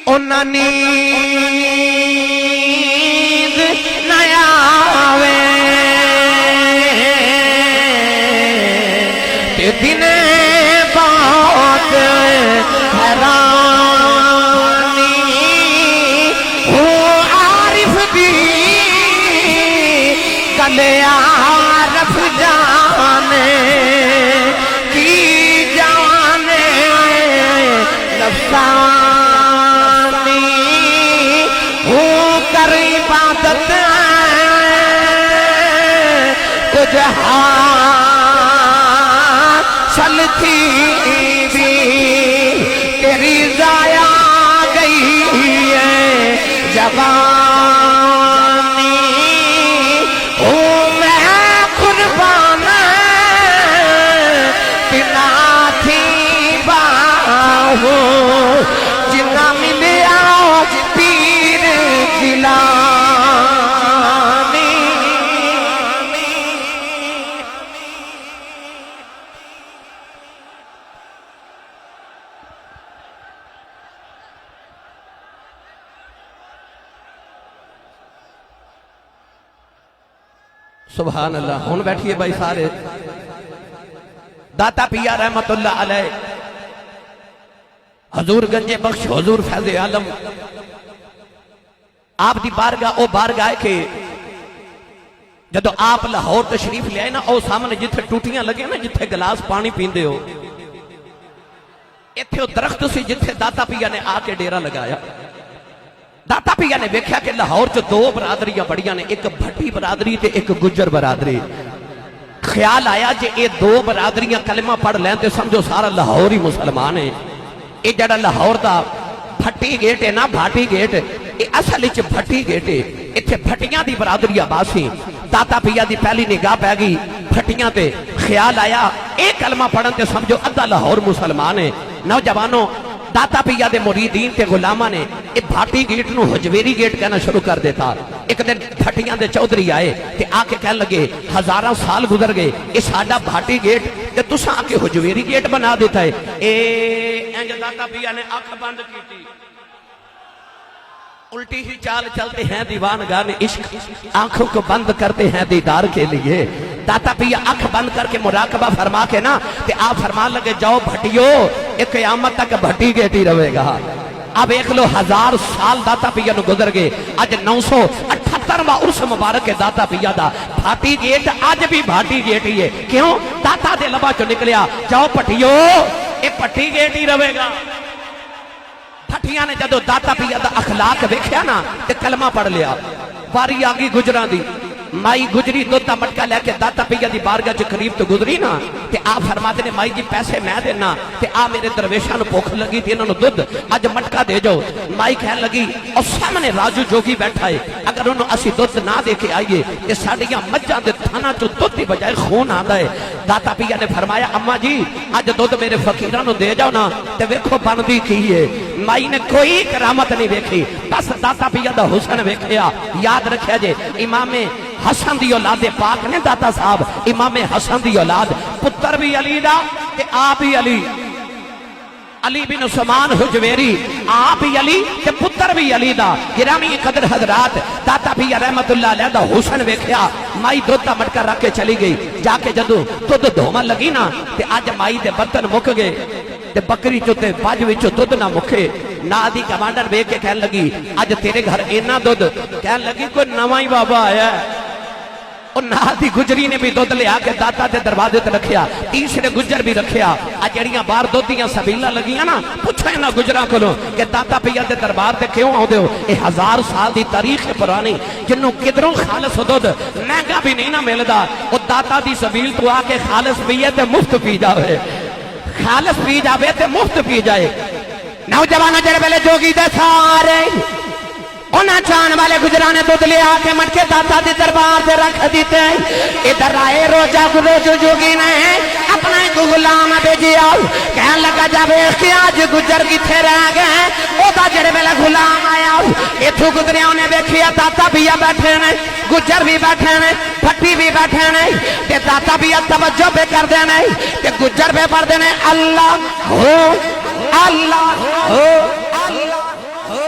उन्ना नींद न आवे ते दिन बहुत हैरानी हो आरिफ भी कले आरफ जा जहां चलती भी तेरी जाया गई है जवानी हूँ मैं कुर्बान बिना थी बाहू जिन्ना मिले आज पीर जिलानी। सुभान अल्लाह। हुन बैठिए भाई सारे। दाता पिया रहमतुल्लाह अलैह हजूर गंजे बख्श हजूर फैज़े आलम आप दी बारगाह ओ बारगाह है कि जदों आप लाहौर तशरीफ ले आए ना ओ सामने जिथे टूटियां लगे ना जिथे गिलास पानी पींदे हो इत्थे ओ दरख्त सी जिथे दाता पिया ने आके डेरा लगाया। दाता पिया ने वेख्या कि लाहौर च दो बरादरियां बड़ियां ने एक भट्टी बरादरी ते एक गुज्जर बरादरी। ख्याल आया जे ये दो बरादरियां कलमा पढ़ लैन ते समझो सारा लाहौर ही मुसलमान है। ये जड़ा लाहौर दा भट्टी गेट है ना भाटी गेट ये असल च भट्टी गेट है। इत्थे भट्टियां दी बरादरी आबासी। दाता पिया दी पहली निगाह पै गई भट्टियां ते। ख्याल आया ये कलमा पढ़न ते समझो अद्धा लाहौर मुसलमान है। नौजवानों दाता पिया दे मुरीदीन ते गुलामा ने ये भाटी गेट नू हजवेरी गेट कहना शुरू कर देता। एक दिन भट्टियां दे चौधरी आए ते आके कह लगे हजारों साल गुजर गए ये साडा भाटी गेट ते तुसा आके हजवेरी गेट बना देता है। ए इंज दाता पिया ने अख बंद की उल्टी ही चाल चलते हैं दीवान गाने इश्क आंखों को बंद करते हैं दीदार के लिए। दाता पिया आंख बंद करके मुराकबा फरमा के ना ते आप फरमा लगे जाओ भट्टियो एक क़यामत तक भट्टी गेट ही रहेगा। अब देख लो 1000 साल दाता पिया नु गुजर गए। अज 978वां उर्स मुबारक है दाता पिया दा। भाटी गेट अज भी भाटी गेट ही है। क्यों दाता दे लबा चो निकलिया जाओ भट्टियो ये भट्टी गेट ही रहेगा। भट्टियां ने जदों दाता पिया दा अखलाक वेख्या ना ते कलमा पढ़ लिया। वारी आ गई गुजरां दी। माई गुजरी दुध का मटका लैके दाता पिया दी बारगाह च करीब तो गुजरी ना ते आप फरमाते ने माई जी पैसे मैं देना ते आ मेरे दरवेशां नूं भुख लगी थी इन्हां नूं दुध अज मटका दे जाओ। माई कह लगी और सामने राजू जोगी बैठा है अगर उन्होंने असी दुध ना दे के आइए ते साडियां मज्जां दे थाना चों दुध की बजाय खून आंदा है। दाता पिया ने फरमाया अम्मा जी अज दुध मेरे फकीरां नूं दे जाओ ना ते वेखो बनदी की है। माई ने कोई करामत नहीं वेखी बस दाता पिया दा हुस्न वेखिया। याद रखिया जे इमामे हसन दी औलाद पाक ने दाता साहब इमामे हसन दी औलाद पुत्र भी अली दा ते आप ही अली अली बिन उस्मान हुजवेरी आप ही अली ते पुत्र भी अली दा। गिरामी कदर हजरात दाता पिया रहमतुल्लाह अलैह दा हुस्न वेखिया। माई दुध दा मटका रख के चली गई। जाके जदों दुध धोवन लगी ना ते अज माई दे बर्तन मुक गए ते बकरी चो ते बज विचो दुध ना मुखे। ना दी कमांडर वेख के कह लगी अज तेरे घर इन्ना दुध कह लगी कोई नवा ही बाबा आया। और ना दी गुजरी ने भी दुध लिया के दाता के दरवाजे ते रखिया। तीसरे गुजर भी रखिया। आ जड़ियां बाहर दुध दियां सबीला लगियां ना पुछो इन्हां गुजरां कोलों कि दाता पिया दे दरबार ते क्यों आउंदे हो। ये 1000 साल दी तारीख है पुरानी जिन्हों किधरों खालिस दुध महंगा भी नहीं ना मिलदा। वो दाता दी सबील तो आके खालिस पीए ते मुफ्त पी जावे खालिस पी जावे ते मुफ्त पी जाए। नौजवान जड़े वेले जोगी दे सारे उन्हें चाहने वाले गुजरा ने दुध लिया के मटके दाता के दरबार से रख दिते। इधर आए रोजा रोजो जोगी ने अपना एक गुलाम भेजिया कह लगा जावे कि आज गुजर किथे रह गए। ओदा जड़े वेले गुलाम आया इथों गुजरिया ने वेखिया दाता पिया बैठे ने गुजर भी बैठे ने भट्टी भी बैठे ने ते दाता पिया तवज्जो पे करते हैं ते गुजर पे पढ़ते हैं अल्लाह हो अल्लाह हो अल्लाह हो।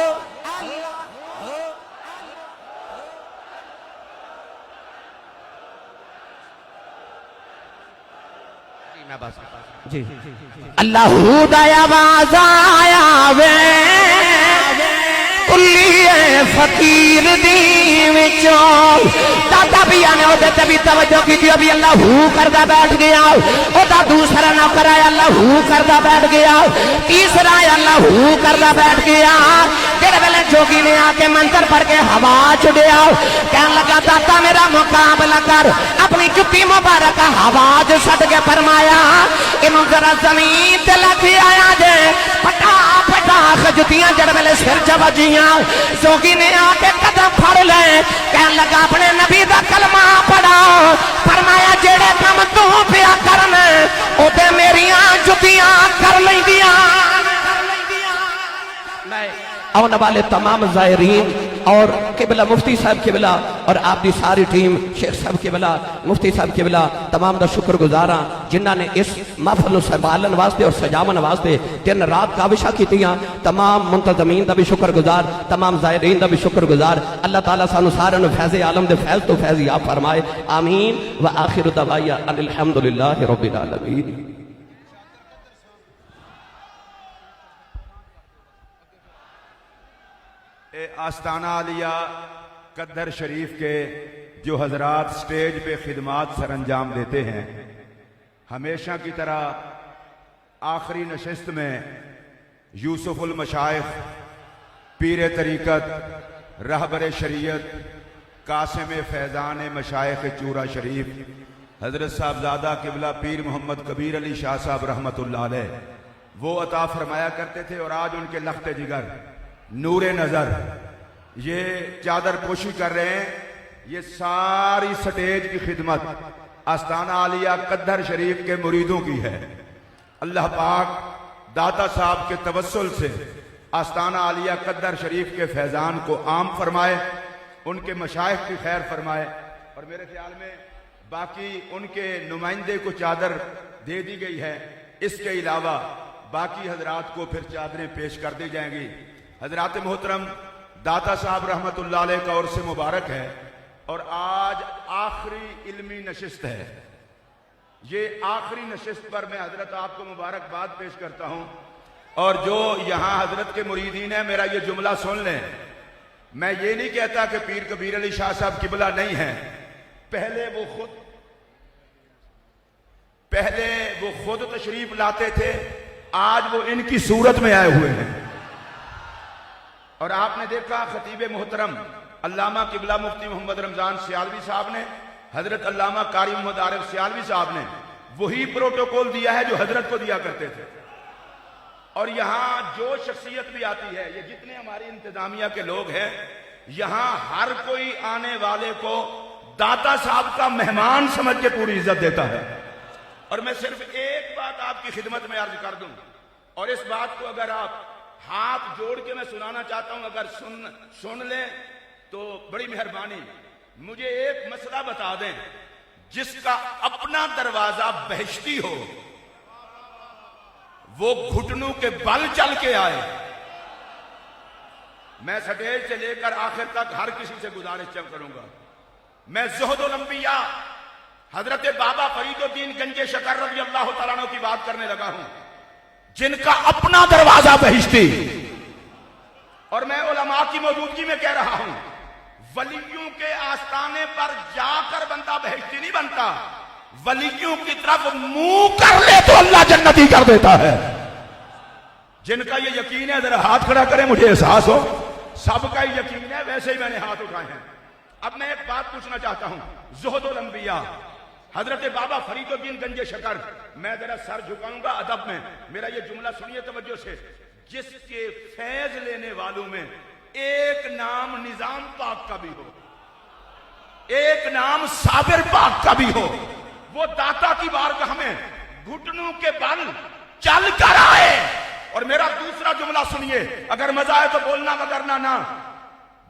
जी अल्लाह आवाज आया वे कुल्ली फकीर दी चो दादा भी आने होते भी तवज्जो की थी अभी अल्लाह हू करदा बैठ गया ओदा दूसरा नौकर आया अल्लाह हू करदा बैठ गया तीसरा आया अल्लाह हू करदा बैठ गया तेरे वेले जोगी ने आके मंत्र पढ़ के हवा छुड़िया कहने लगा दाता मेरा मुकाबला कर अपनी जुत्ती मुबारक हवा जो सट के फरमाया इन्हों जरा जमीन ते लगी आया जे पटा पटाख जुतियां जड़ वेले सिर च वजियां जोगी ने आके कदम फड़ ले कहने लगा अपने नबी दा कलमा पढ़ा फरमाया जेड़े काम तू पिया करना ओते मेरियां जुतियां कर लैंदियां आने वाले तमाम ज़ायरीन और किबला मुफ्ती साहब किबला और आपकी सारी टीम शेख साहब किबला मुफ्ती साहब किबला तमाम का शुक्रगुजार हाँ जिन्होंने इस महफल संभालन वास्ते और सजावन वास्ते दिन रात काविशा की तमाम मुंतजमीन का भी शुक्रगुजार तमाम ज़ायरीन का भी शुक्रगुजार अल्लाह ताला सानू सारे फैज़े आलम दे फैज़ तो फैज़ याब फरमाए आमीन व आखिर दवाया अल्हम्दुलिल्लाहि रब्बिल आलमीन। आस्ताना आलिया कद्दर शरीफ के जो हजरात स्टेज पे खिदमात सर अंजाम देते हैं हमेशा की तरह आखिरी नशिस्त में यूसुफुल मशाइख पीर तरीक़त रहबर शरीयत कासिम फैज़ान मशाइख चूरा शरीफ हजरत साहबजादा किबला पीर मोहम्मद कबीर अली शाह साहब रहमतुल्लाह अलैह वो अता फरमाया करते थे और आज उनके लख्ते जिगर नूरे नजर ये चादर पोशी कर रहे हैं। ये सारी स्टेज की खिदमत आस्ताना आलिया कद्दर शरीफ के मुरीदों की है। अल्लाह पाक दाता साहब के तवस्सुल से आस्ताना आलिया कद्दर शरीफ के फैजान को आम फरमाए उनके मशाइख की खैर फरमाए और मेरे ख्याल में बाकी उनके नुमाइंदे को चादर दे दी गई है। इसके अलावा बाकी हजरात को फिर चादरें पेश कर दी जाएंगी। हजरात मोहतरम दाता साहब रहमतुल्लाह अलैह का उर्स मुबारक है और आज आखिरी इल्मी नशिस्त है। ये आखिरी नशिस्त पर मैं हजरत आपको मुबारकबाद पेश करता हूं और जो यहां हजरत के मुरीदीन है मेरा ये जुमला सुन लें। मैं ये नहीं कहता कि पीर कबीर अली शाह साहब किबला नहीं है, पहले वो खुद तशरीफ लाते थे, आज वो इनकी सूरत में आए हुए हैं। और आपने देखा खतीब मोहतरम अल्लामा किबला मुफ्ती मोहम्मद रमजान सियालवी साहब ने हजरत अल्लामा कारी मोहम्मद आरिफ सियालवी साहब ने वही प्रोटोकॉल दिया है जो हजरत को दिया करते थे। और यहां जो शख्सियत भी आती है, ये जितने हमारी इंतजामिया के लोग हैं, यहां हर कोई आने वाले को दाता साहब का मेहमान समझ के पूरी इज्जत देता है। और मैं सिर्फ एक बात आपकी खिदमत में अर्ज कर दूं और इस बात को अगर आप हाथ जोड़ के मैं सुनाना चाहता हूं, अगर सुन लें तो बड़ी मेहरबानी। मुझे एक मसला बता दें, जिसका अपना दरवाजा बहिश्ती हो वो घुटनों के बल चल के आए। मैं स्टेज से लेकर आखिर तक हर किसी से गुजारिश करूंगा। मैं ज़ुहदुल अंबिया हजरत बाबा फरीदुद्दीन गंजे शकर रज़ी अल्लाह तआला अन्हु की बात करने लगा हूं, जिनका अपना दरवाजा बहिश्ती। और मैं उलमा की मौजूदगी में कह रहा हूं, वलियों के आस्थाने पर जाकर बंदा बहिश्ती नहीं बनता, वलियों की तरफ मुंह कर ले तो अल्लाह जन्नती कर देता है। जिनका ये यकीन है जरा हाथ खड़ा करें, मुझे एहसास हो सबका ही यकीन है, वैसे ही मैंने हाथ उठाए हैं। अब मैं एक बात पूछना चाहता हूं, ज़ुहदुल अंबिया हजरत बाबा फरीदुद्दीन गंजे शकर, मैं जरा सर झुकाऊंगा अदब में, मेरा ये जुमला सुनिए तवज्जो से। जिसके फैज लेने वालों में एक नाम निजाम पाक का भी हो, एक नाम साबिर पाक का भी हो, वो दाता की बारगाह में घुटनों के बल चल कर आए। और मेरा दूसरा जुमला सुनिए, अगर मजा आए तो बोलना वगरना ना।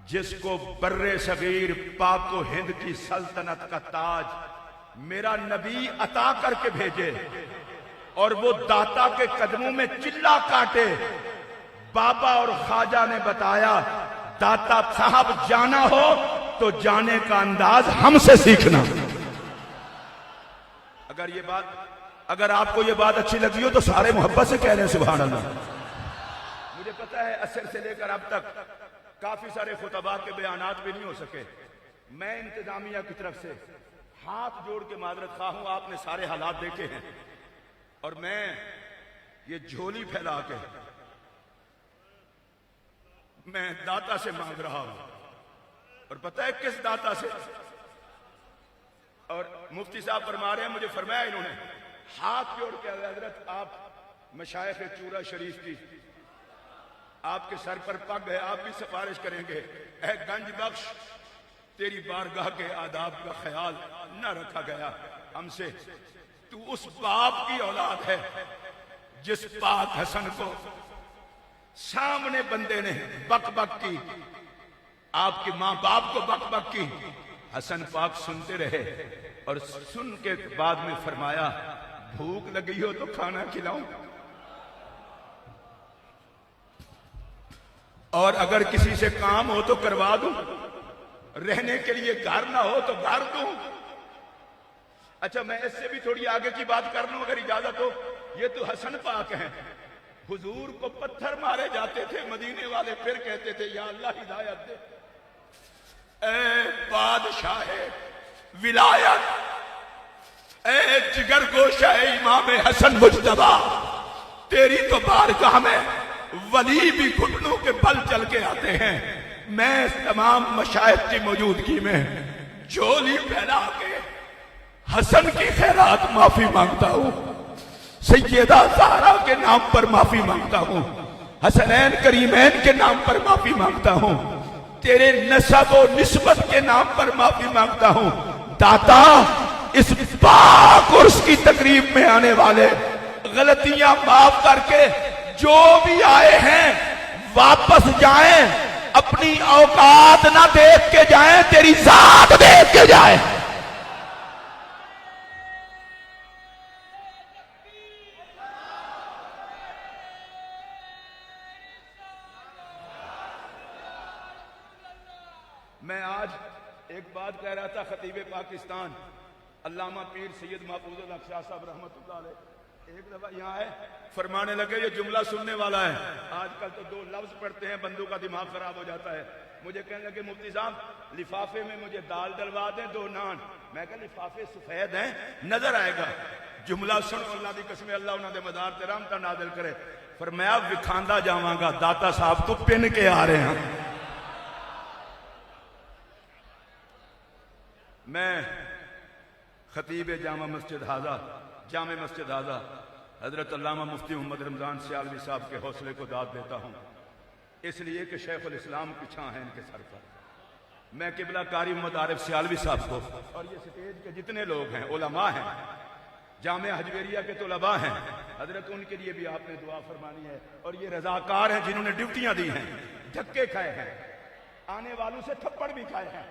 जिसको बर्रे सगीर पाको हिंद की सल्तनत का ताज मेरा नबी अता करके भेजे और वो दाता के कदमों में चिल्ला काटे। बाबा और ख्वाजा ने बताया, दाता साहब जाना हो तो जाने का अंदाज हमसे सीखना। अगर आपको ये बात अच्छी लगी हो तो सारे मोहब्बत से कह रहे हैं सुभान अल्लाह। मुझे पता है असर से लेकर अब तक काफी सारे खुतबा के बयानात भी नहीं हो सके, मैं इंतजामिया की तरफ से हाथ जोड़ के माजरत खा हूं, आपने सारे हालात देखे हैं, और मैं ये झोली फैला के मैं दाता से मांग रहा हूं। और पता है किस दाता से? और मुफ्ती साहब फरमा रहे हैं, मुझे फरमाया इन्होंने, हाथ जोड़ के हजरत आप मशाइख चूरा शरीफ की आपके सर पर पग है, आप भी सिफारिश करेंगे, ऐ गंज बख्श तेरी बारगाह के आदाब का ख्याल न रखा गया हमसे। तू उस बाप की औलाद है जिस पाक हसन को सामने बंदे ने बक बक की, आपके मां बाप को बक बक की, हसन पाक सुनते रहे और सुन के बाद में फरमाया, भूख लगी हो तो खाना खिलाऊं, और अगर किसी से काम हो तो करवा दूं, रहने के लिए घर ना हो तो घर दूं। अच्छा, मैं इससे भी थोड़ी आगे की बात कर लूं अगर इजाजत हो। ये तो हसन पाक हैं, हुजूर को पत्थर मारे जाते थे मदीने वाले, फिर कहते थे या अल्लाह हिदायत दे, ए बादशाह विलायत, ए जिगर गोशा इमाम हसन मुज्तबा, तेरी तो बारगाह में वली भी घुटनों के बल चल के आते हैं। मैं तमाम मशाइख की मौजूदगी में झोली फैला के हसन की खैरात माफी मांगता हूं, सैयदा ज़हरा के नाम पर माफी मांगता हूं, हसनैन करीमैन के नाम पर माफी मांगता हूं, तेरे नसब और निस्बत के नाम पर माफी मांगता हूं। दाता, इस पाक उर्स की तकरीब में आने वाले गलतियां माफ करके जो भी आए हैं वापस जाएं, अपनी औकात ना देख के जाएं, तेरी जात देख के जाएं। मैं आज एक बात कह रहा था, खतीब पाकिस्तान अल्लामा पीर सैयद महफूज अल शाह साहब रहमतुल्लाह अलैह एक दफा यहाँ है, फरमाने लगे ये जुमला सुनने वाला है, आजकल तो दो लफ्ज पढ़ते हैं बंदों का दिमाग खराब हो जाता है। मुझे कहने लगे मुफ्ती साहब लिफाफे में मुझे दाल डलवा दें, 2 नान। मैं कहा लिफाफे सफेद हैं, नजर आएगा। जुमला सुन, अल्लाह की कसम, अल्लाह उन्होंने मदार ते रहमत नाज़िल करे। फरमाया विखांदा जावांगा, दाता साहब तो पिन के आ रहे हैं। मैं खतीब जामा मस्जिद हाजा हजरत अल्लामा मुफ्ती मोहम्मद रमजान सियालवी साहब के हौसले को दाद देता हूँ, इसलिए कि शेखुल इस्लाम की छां है इनके सर पर। मैं किबला कारी मोहम्मद आरिफ सियालवी साहब को और ये स्टेज के जितने लोग हैं, उलमा हैं, जामिया हजवेरिया के तलबा हैं, हजरत उनके लिए भी आपने दुआ फरमानी है। और ये रजाकार हैं जिन्होंने ड्यूटियां दी हैं, धक्के खाए हैं, आने वालों से थप्पड़ भी खाए हैं।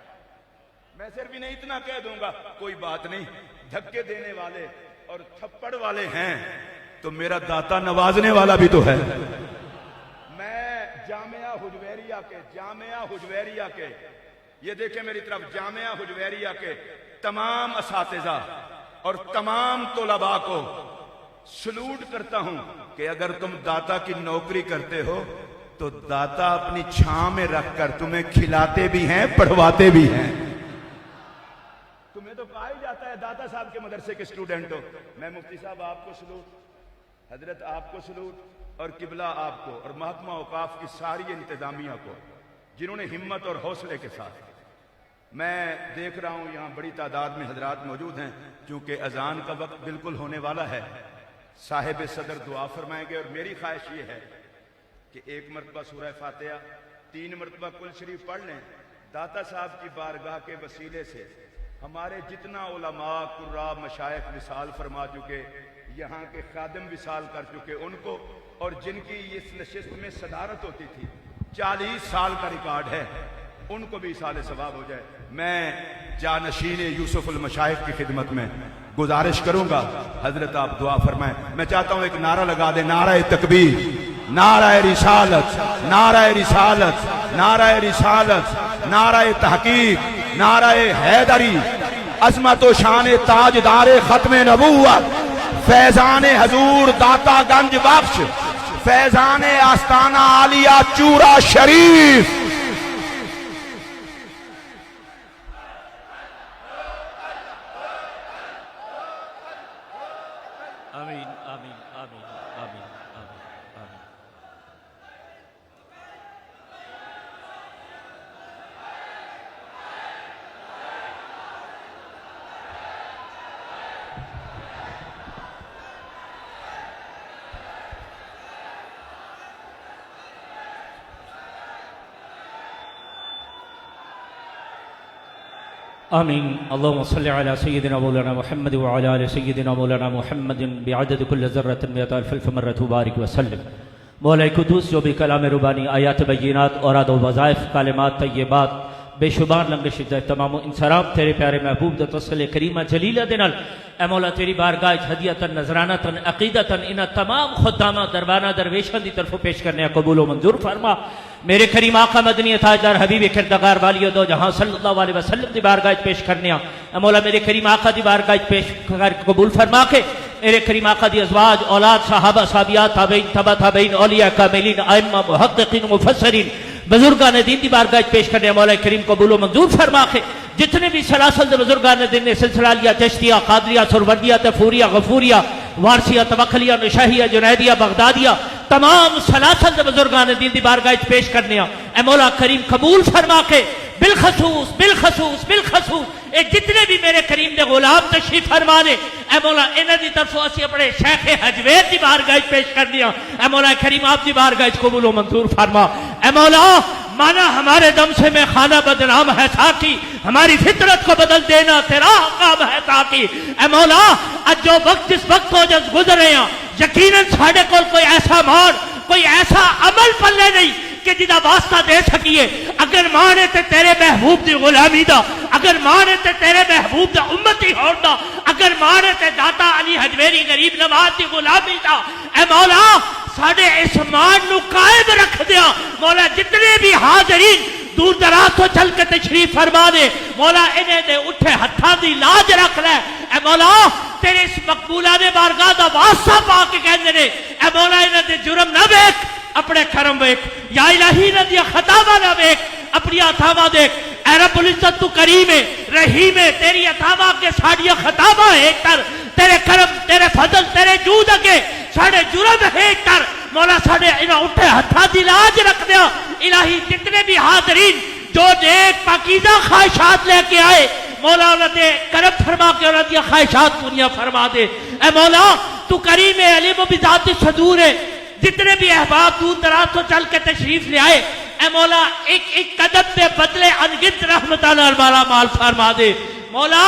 मैं सिर्फ इन्हें इतना कह दूंगा, कोई बात नहीं, धक्के देने वाले और थप्पड़ वाले हैं तो मेरा दाता नवाजने वाला भी तो है। मैं जामिया हुजवेरिया के ये देखें मेरी तरफ, जामिया हुजवेरिया के तमाम असातिज़ा और तमाम तलबा को सलूट करता हूं कि अगर तुम दाता की नौकरी करते हो तो दाता अपनी छां में रखकर तुम्हें खिलाते भी हैं, पढ़वाते भी हैं। तुम्हें तो कहा ही जाता है दाता साहब के मदरसे के स्टूडेंट हो। मैं मुफ्ती साहब आपको सलूट, हजरत आपको सलूट, और किबला आपको और महकमा औकाफ की सारी इंतजामिया को जिन्होंने हिम्मत और हौसले के साथ, मैं देख रहा हूं यहां बड़ी तादाद में हजरात मौजूद हैं। चूंकि अजान का वक्त बिल्कुल होने वाला है, साहिब सदर दुआ फरमाएंगे और मेरी ख्वाहिश ये है कि 1 मरतबा सूरह फातिहा, 3 मरतबा कुल शरीफ पढ़ लें। दाता साहब की बारगाह के वसीले से हमारे जितना उलमा कुर्रा मशाइख विसाल फरमा चुके, यहाँ के खादिम विसाल कर चुके उनको, और जिनकी इस नशिस्त में सदारत होती थी, 40 साल का रिकॉर्ड है, उनको भी इसाले सवाब हो जाए। मैं जानशीन यूसुफुल मशाइख की खिदमत में गुजारिश करूंगा, हजरत आप दुआ फरमाएं। मैं चाहता हूं एक नारा लगा दे, नारा तकबीर, नारा रिसालत, नारा रिसालत, नारा रिसालत, नारा तहकीक, नारा हैदरी, अजमत व शान ताजदार खत्म नबूवत, फैजान हजूर दाता गंज बख्श, फैजान आस्ताना आलिया चूरा शरीफ। आमीन। अल्लाहुम्मा सल्लि अला सय्यिदिना मौलाना मुहम्मद व अला आलि सय्यिदिना मौलाना मुहम्मदिन बिअदद कुल्लि ज़र्रतिन मिअता अल्फ़ मर्रत बारिक व सल्लिम। मौला कुदूस जो भी कलाम रुबानी आयात बय्यिनात औराद व वज़ाइफ कालिमात तय्यबात बेशुमार लंगश तमाम इंसराम तेरे प्यारे महबूब द तसल्ले करीमा जलीला दे नाल ए मौला तेरी बारगाह हदियतन नजरानतन अकीदतन इन तमाम खुदामा दरबाना दरवेशां दी तरफों पेश करने कबूल व मंजूर फरमा। मेरे करीम आका मदनी ताजदार हबीब किरदगार वालियो दो जहां सल्लल्लाहु अलैहि वसल्लम दी बारगाह पेश करने ए मौला मेरे करीम आका दी बारगाह पेश कर कबूल फरमा के मेरे करीम आका दी अज़वाज औलाद सहाबा साहबियात ताबईन तबा ताबईन औलिया कामिलीन आइम्मा मुहक्किकीन मुफस्सिरीन बुजुर्गान दीन की बारगाह पेश करने मौला करीम कबूल मंजूर फरमा के जितने भी सलासल बुजुर्गान दिन ने सिलसिला लिया चिश्तिया कादरिया सुरवंदिया तफूरिया गफूरिया वारसिया तवक्कलिया नशाहिया जुनैदिया बगदादिया तमाम सलासल बुजुर्गान दिन की बारगाह पेश करने ए मौला करीम कबूल फरमा के बिलखसूस बिलखसूस बिलखसूस ए जितने भी मेरे करीम ने गुलाम तशरीफ फरमा ने ए मौला इन्हां दी तरफों असी अपने शेख हजवेर की बारगाह पेश करने ए मौला करीम आप की बारगाह कबूल मंजूर फरमा। ए मौला माना हमारे दम से में खाना बदनाम है साकी हमारी फितरत को बदल देना तेरा काम है ताकि ए मौला आज जो वक्त जिस वक्त को जस गुजरे हैं यकीनन साढ़े को कोई ऐसा मान कोई ऐसा अमल पल्ले नहीं कि जिदा वास्ता दे सकिए अगर माने ते तेरे महबूब की गुलामी दा अगर माने ते तेरे महबूब दा उम्मती होण दा अगर माने ते दाता अली हजवेरी गरीब नवाज की गुलामी दा ए मौला साढ़े इस मान नू कायम रख दिया मौला जितने भी हाजरीन दूर दराज तो चल के तशरीफ फरमा दे मौला इन्हें दे उठे हत्थां दी लाज रख ले ए मौला तेरे इस मकबूला ने बारगाह दा वास्ता पा के कहंदे ने ए मौला इन्हां दे जुर्म ना वेख अपने करम वेख या इलाही इन्हां दी खतावां ना वेख अपनी अतावां देख ए रब्बुल इज्जत तू करीम है रहीम है तेरी अतावां के साडियां खतावां है कर तेरे करम तेरे फजल तेरे जूद अगे साढ़े जुर्म है कर मौला साढ़े इन्हां उठे हत्थां दी लाज रख दिया इलाही जितने भी हाजरीन जो नेक पाकीज़ा ख्वाहिशात लेके आए मौला उन्हें करम फरमा के उन्हें ख्वाहिशात पूरियां फरमा दे ए मौला तू करीम है अलीम बिज़ात सदूर है जितने भी अहबाब दूर दराज तो चल के तशरीफ ले आए ए मौला एक एक कदम पे बदले अनगिनत रहमत वाला माल फरमा दे मौला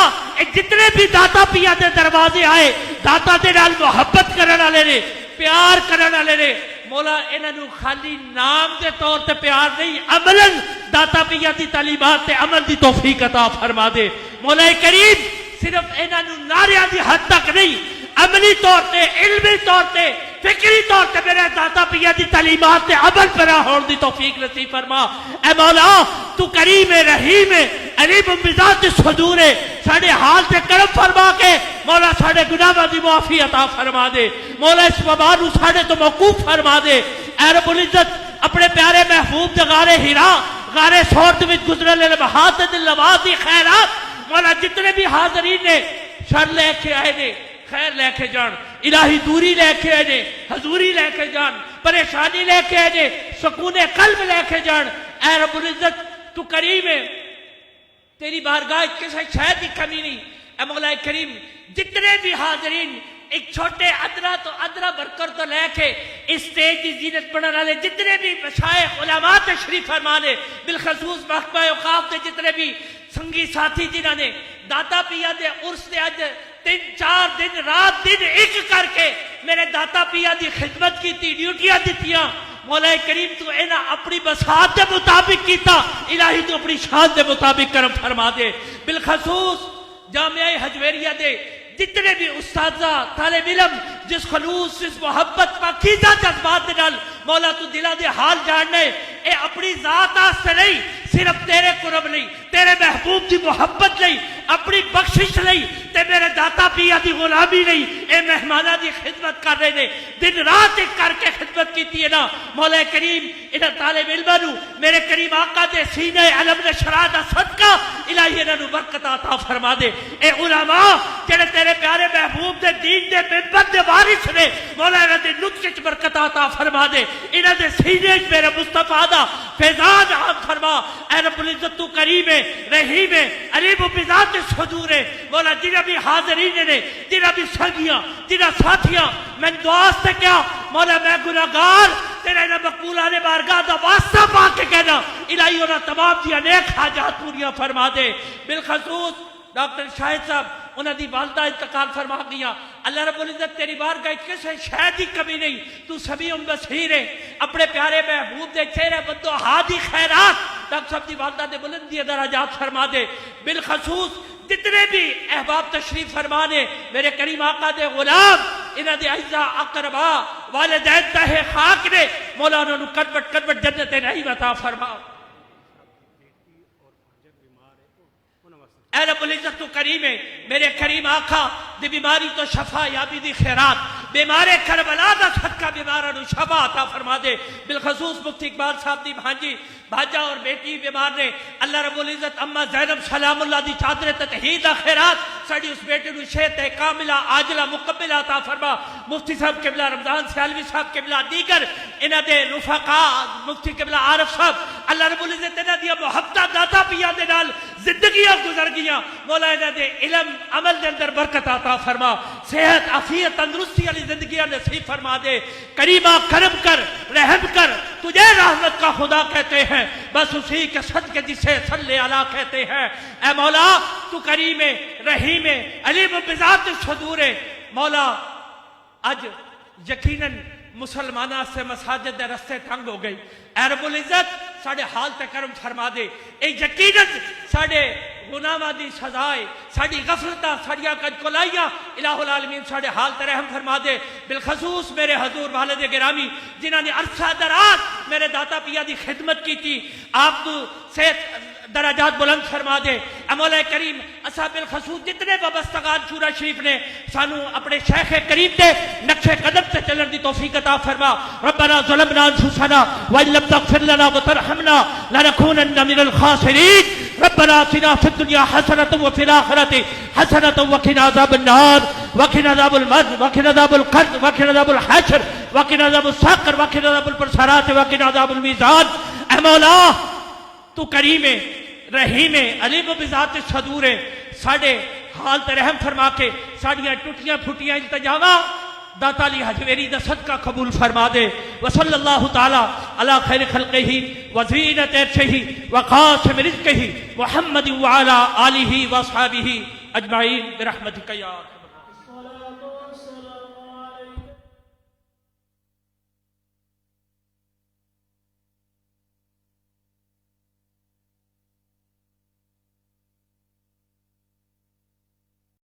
जितने भी दाता पिया दे दरवाजे आए दाता दे नाल मोहब्बत करने वाले ने प्यार करने वाले ने मौला इन्हों खाली नाम के तौर पर प्यार नहीं अमलन दाता पिया की तालीमात ते अमल की तौफीक अता फरमा दे मौला करीम सिर्फ इन्हों नारियां की हद तक नहीं अमली तौर पर इल्मी तौर पर फिक्री तौर पर मेरे दाता पिया की तालीमात ते अमल पर होने की तौफीक नसीब फरमा ए मौला तू करीम है रहीम है अलीम बिज़ात सदूर है साढ़े हाल से करम फरमा के मौला साढ़े गुनाहों की मुआफी अता फरमा दे मौला इस वबा नू साढ़े तो मौकूफ फरमा दे ए रब्बुल इज्जत अपने प्यारे महबूब दे गारे हिरा गारे सौरत में गुजरने लम्हात दिल नवाज दी खैरात मौला जितने भी हाजरीन ने शर लेके आए ने खैर लेके जान इलाही दूरी लेके आए ने हजूरी लेके जान परेशानी लेके आए ने सुकून कल्ब लेके जान ए रब्बुल इज्जत तू करीम है तेरी बारगाह किसी शहर की कमी नहीं ए मौला करीम जितने भी हाजरीन एक छोटे अदरा तो अदरा वर्कर तो लेके इस स्टेज की जीनत बनाने वाले जितने भी मशाइख उलमा तशरीफ फरमा ने बिलखसूस महकमा औकाफ के जितने भी संगी साथी जिन्होंने दाता पिया दे उर्स दे अज 3-4 दिन रात दिन एक करके मेरे दाता पिया की खिदमत की ड्यूटियां दित्तियां मौला करीम तू इन्हां अपनी बसात के मुताबिक किया इलाही तू अपनी शान के मुताबिक करम फरमा दे बिलखसूस जामिया हजवेरिया दे जितने भी उस्तादा तालिब इल्म जिस खलूस जिस मोहब्बत पाकीज़ा जज्बात दे नाल मौला तू दिला दे हाल जानने ए अपनी जात आस्ते नहीं सिर्फ तेरे कुरब नहीं तेरे महबूब की मोहब्बत नहीं अपनी बख्शिश नहीं ते मेरे दाता पिया की गुलामी नहीं ए मेहमाना की खिदमत कर रहे ने दिन रात एक करके खिदमत की है ना मौला करीम इन्हां तालिब इल्मां नू मेरे करीम आका दे सीने अलम ने शराह दा सदका इलाही इन्हां नू बरकत अता फरमा दे ए उलमा जेड़े तेरे प्यारे महबूब दे दीन दे मिंबर दे वारिस ने मौला इन्हां दे नुक्शे च बरकत अता फरमा दे इन्हां दे सीने च मेरे मुस्तफा दा फैजान आम फरमा ए रब्बुल इज्जत तू करीम है रहीम है अलीम बिज़ात सदूर है मौला जिन्हां भी हाज़रीन ने जिन्हां भी संगियां जिन्हां साथियां मैं दुआ से क्या मौला मैं गुनाहगार तेरे इन्हां मकबूला ने बारगाह दा वास्ता पा के कहना इलाही उन्हां तमाम दी अनेक हाजात पूरियां फरमा दे। बिलखसूस डॉक्टर शाहिद साहब उन्हां दी वालदा इंतकाल फरमा गईयां। अल्लाह रब्बुल इज्जत तेरी बारगाह किसी शय दी कमी नहीं, तू समीउन बसीर है। अपने प्यारे महबूब दे चेहरे बंदो हादी खैरात डॉक्टर साहब दी वालदा दे बुलंदी दराजात फरमा दे। बिलखसूस जितने भी अहबाब तशरीफ फरमाने मेरे करीम आका दे गुलाम इन्हां दे अज़्ज़ा अक़रबा वालिदैन तहे खाक ने मौला उन्हां कटवट कटवट जन्नत नईम अता फरमा। ऐ रब्बुल इज्जत तू करीम है, मेरे करीम आका दी बीमारी तो शफा याबी दी खैरात, बीमारे करबला दा सदका बीमारां नूं शफा अता फरमा दे। बिलखसूस मुफ्ती इकबाल साहब दी भांजी भाजा और बेटी बीमार ने, अल्लाह रब्बुल इज्जत अम्मा ज़ैनब सलामुल्लाह दी चादर ततहीद दा खैरात साडी उस बेटे नूं सेहत कामिला आजला मुकम्मिला अता फरमा। मुफ्ती साहब किबला रमजान सियालवी साहब किबला दीगर इन्हां दे रुफका मुफ्ती किबला आरिफ साहब अल्लाह रब्बुल इज्जत इन्हां दी मोहब्बत दाता पिया दे नाल जिंदगियां गुजर गईयां। मौला इन्हां दे इल्म अमल दे अंदर बरकत अता फरमा, सेहत आफियत तंदुरुस्ती वाली जिंदगियां नसीब फरमा दे। करीमा करम कर रहम कर, तुझे रहमत का खुदा कहते हैं, बस उसी के सदके जिसे सल्ले अला कहते हैं। ऐ मौला तू करीम है, रहीम है, अलीम बिज़ात सदूर है। मौला आज यकीनन मुसलमाना से मसाजिद दे रस्ते तंग हो गई। ऐ रब्बुल इज्जत साडे हाल ते करम फरमा दे। ए यकीनन साडे गुनाहां दी सजाए साडी गफलतां साडियां कजकोलाइयां इलाहुल आलमीन साडे हाल ते रहम फरमा दे। बिलखसूस मेरे हजूर वालिद गिरामी जिन्हां ने अरसा दराज मेरे दाता पिया दी खिदमत की थी, आप तू सेहत दराजात बुलंद फरमा दे। मौला करीम असा बिलखसूस जितने वाबस्तगान शूरा शरीफ ने सानू अपने शेख करीम दे नक्शे कदम से चलने की तौफीक अता फरमा। रब्बना ज़लमना अनफुसना व इन लम तग़फिर लना व तरहमना लनकूनन्ना मिनल खासिरीन। रब्बना आतिना फिद दुनिया हसनतन व फिल आखिरति हसनतन व क़िना अज़ाबन नार व क़िना अज़ाबल मर्द व क़िना अज़ाबल क़र्द व क़िना अज़ाबल हश्र व क़िना अज़ाबल सक़र व क़िना अज़ाबल बरसारात व क़िना अज़ाबल मीज़ान। ऐ मौला तू करीम है, रहीम है, अलीम बिज़ात सदूर है। साडे हाल ते रहम फरमा के साडियां टुटियां फुटियां इल्तजामा दाता अली हजवेरी दा सदका कबूल फरमा दे। व सल्लल्लाहु तआला अला खैर खल्क़िही व ज़ीनत अर्शिही व क़ासिम रिज़्क़िही मुहम्मद व अला आलिही व अस्हाबिही अजमाइन बिरहमतिका या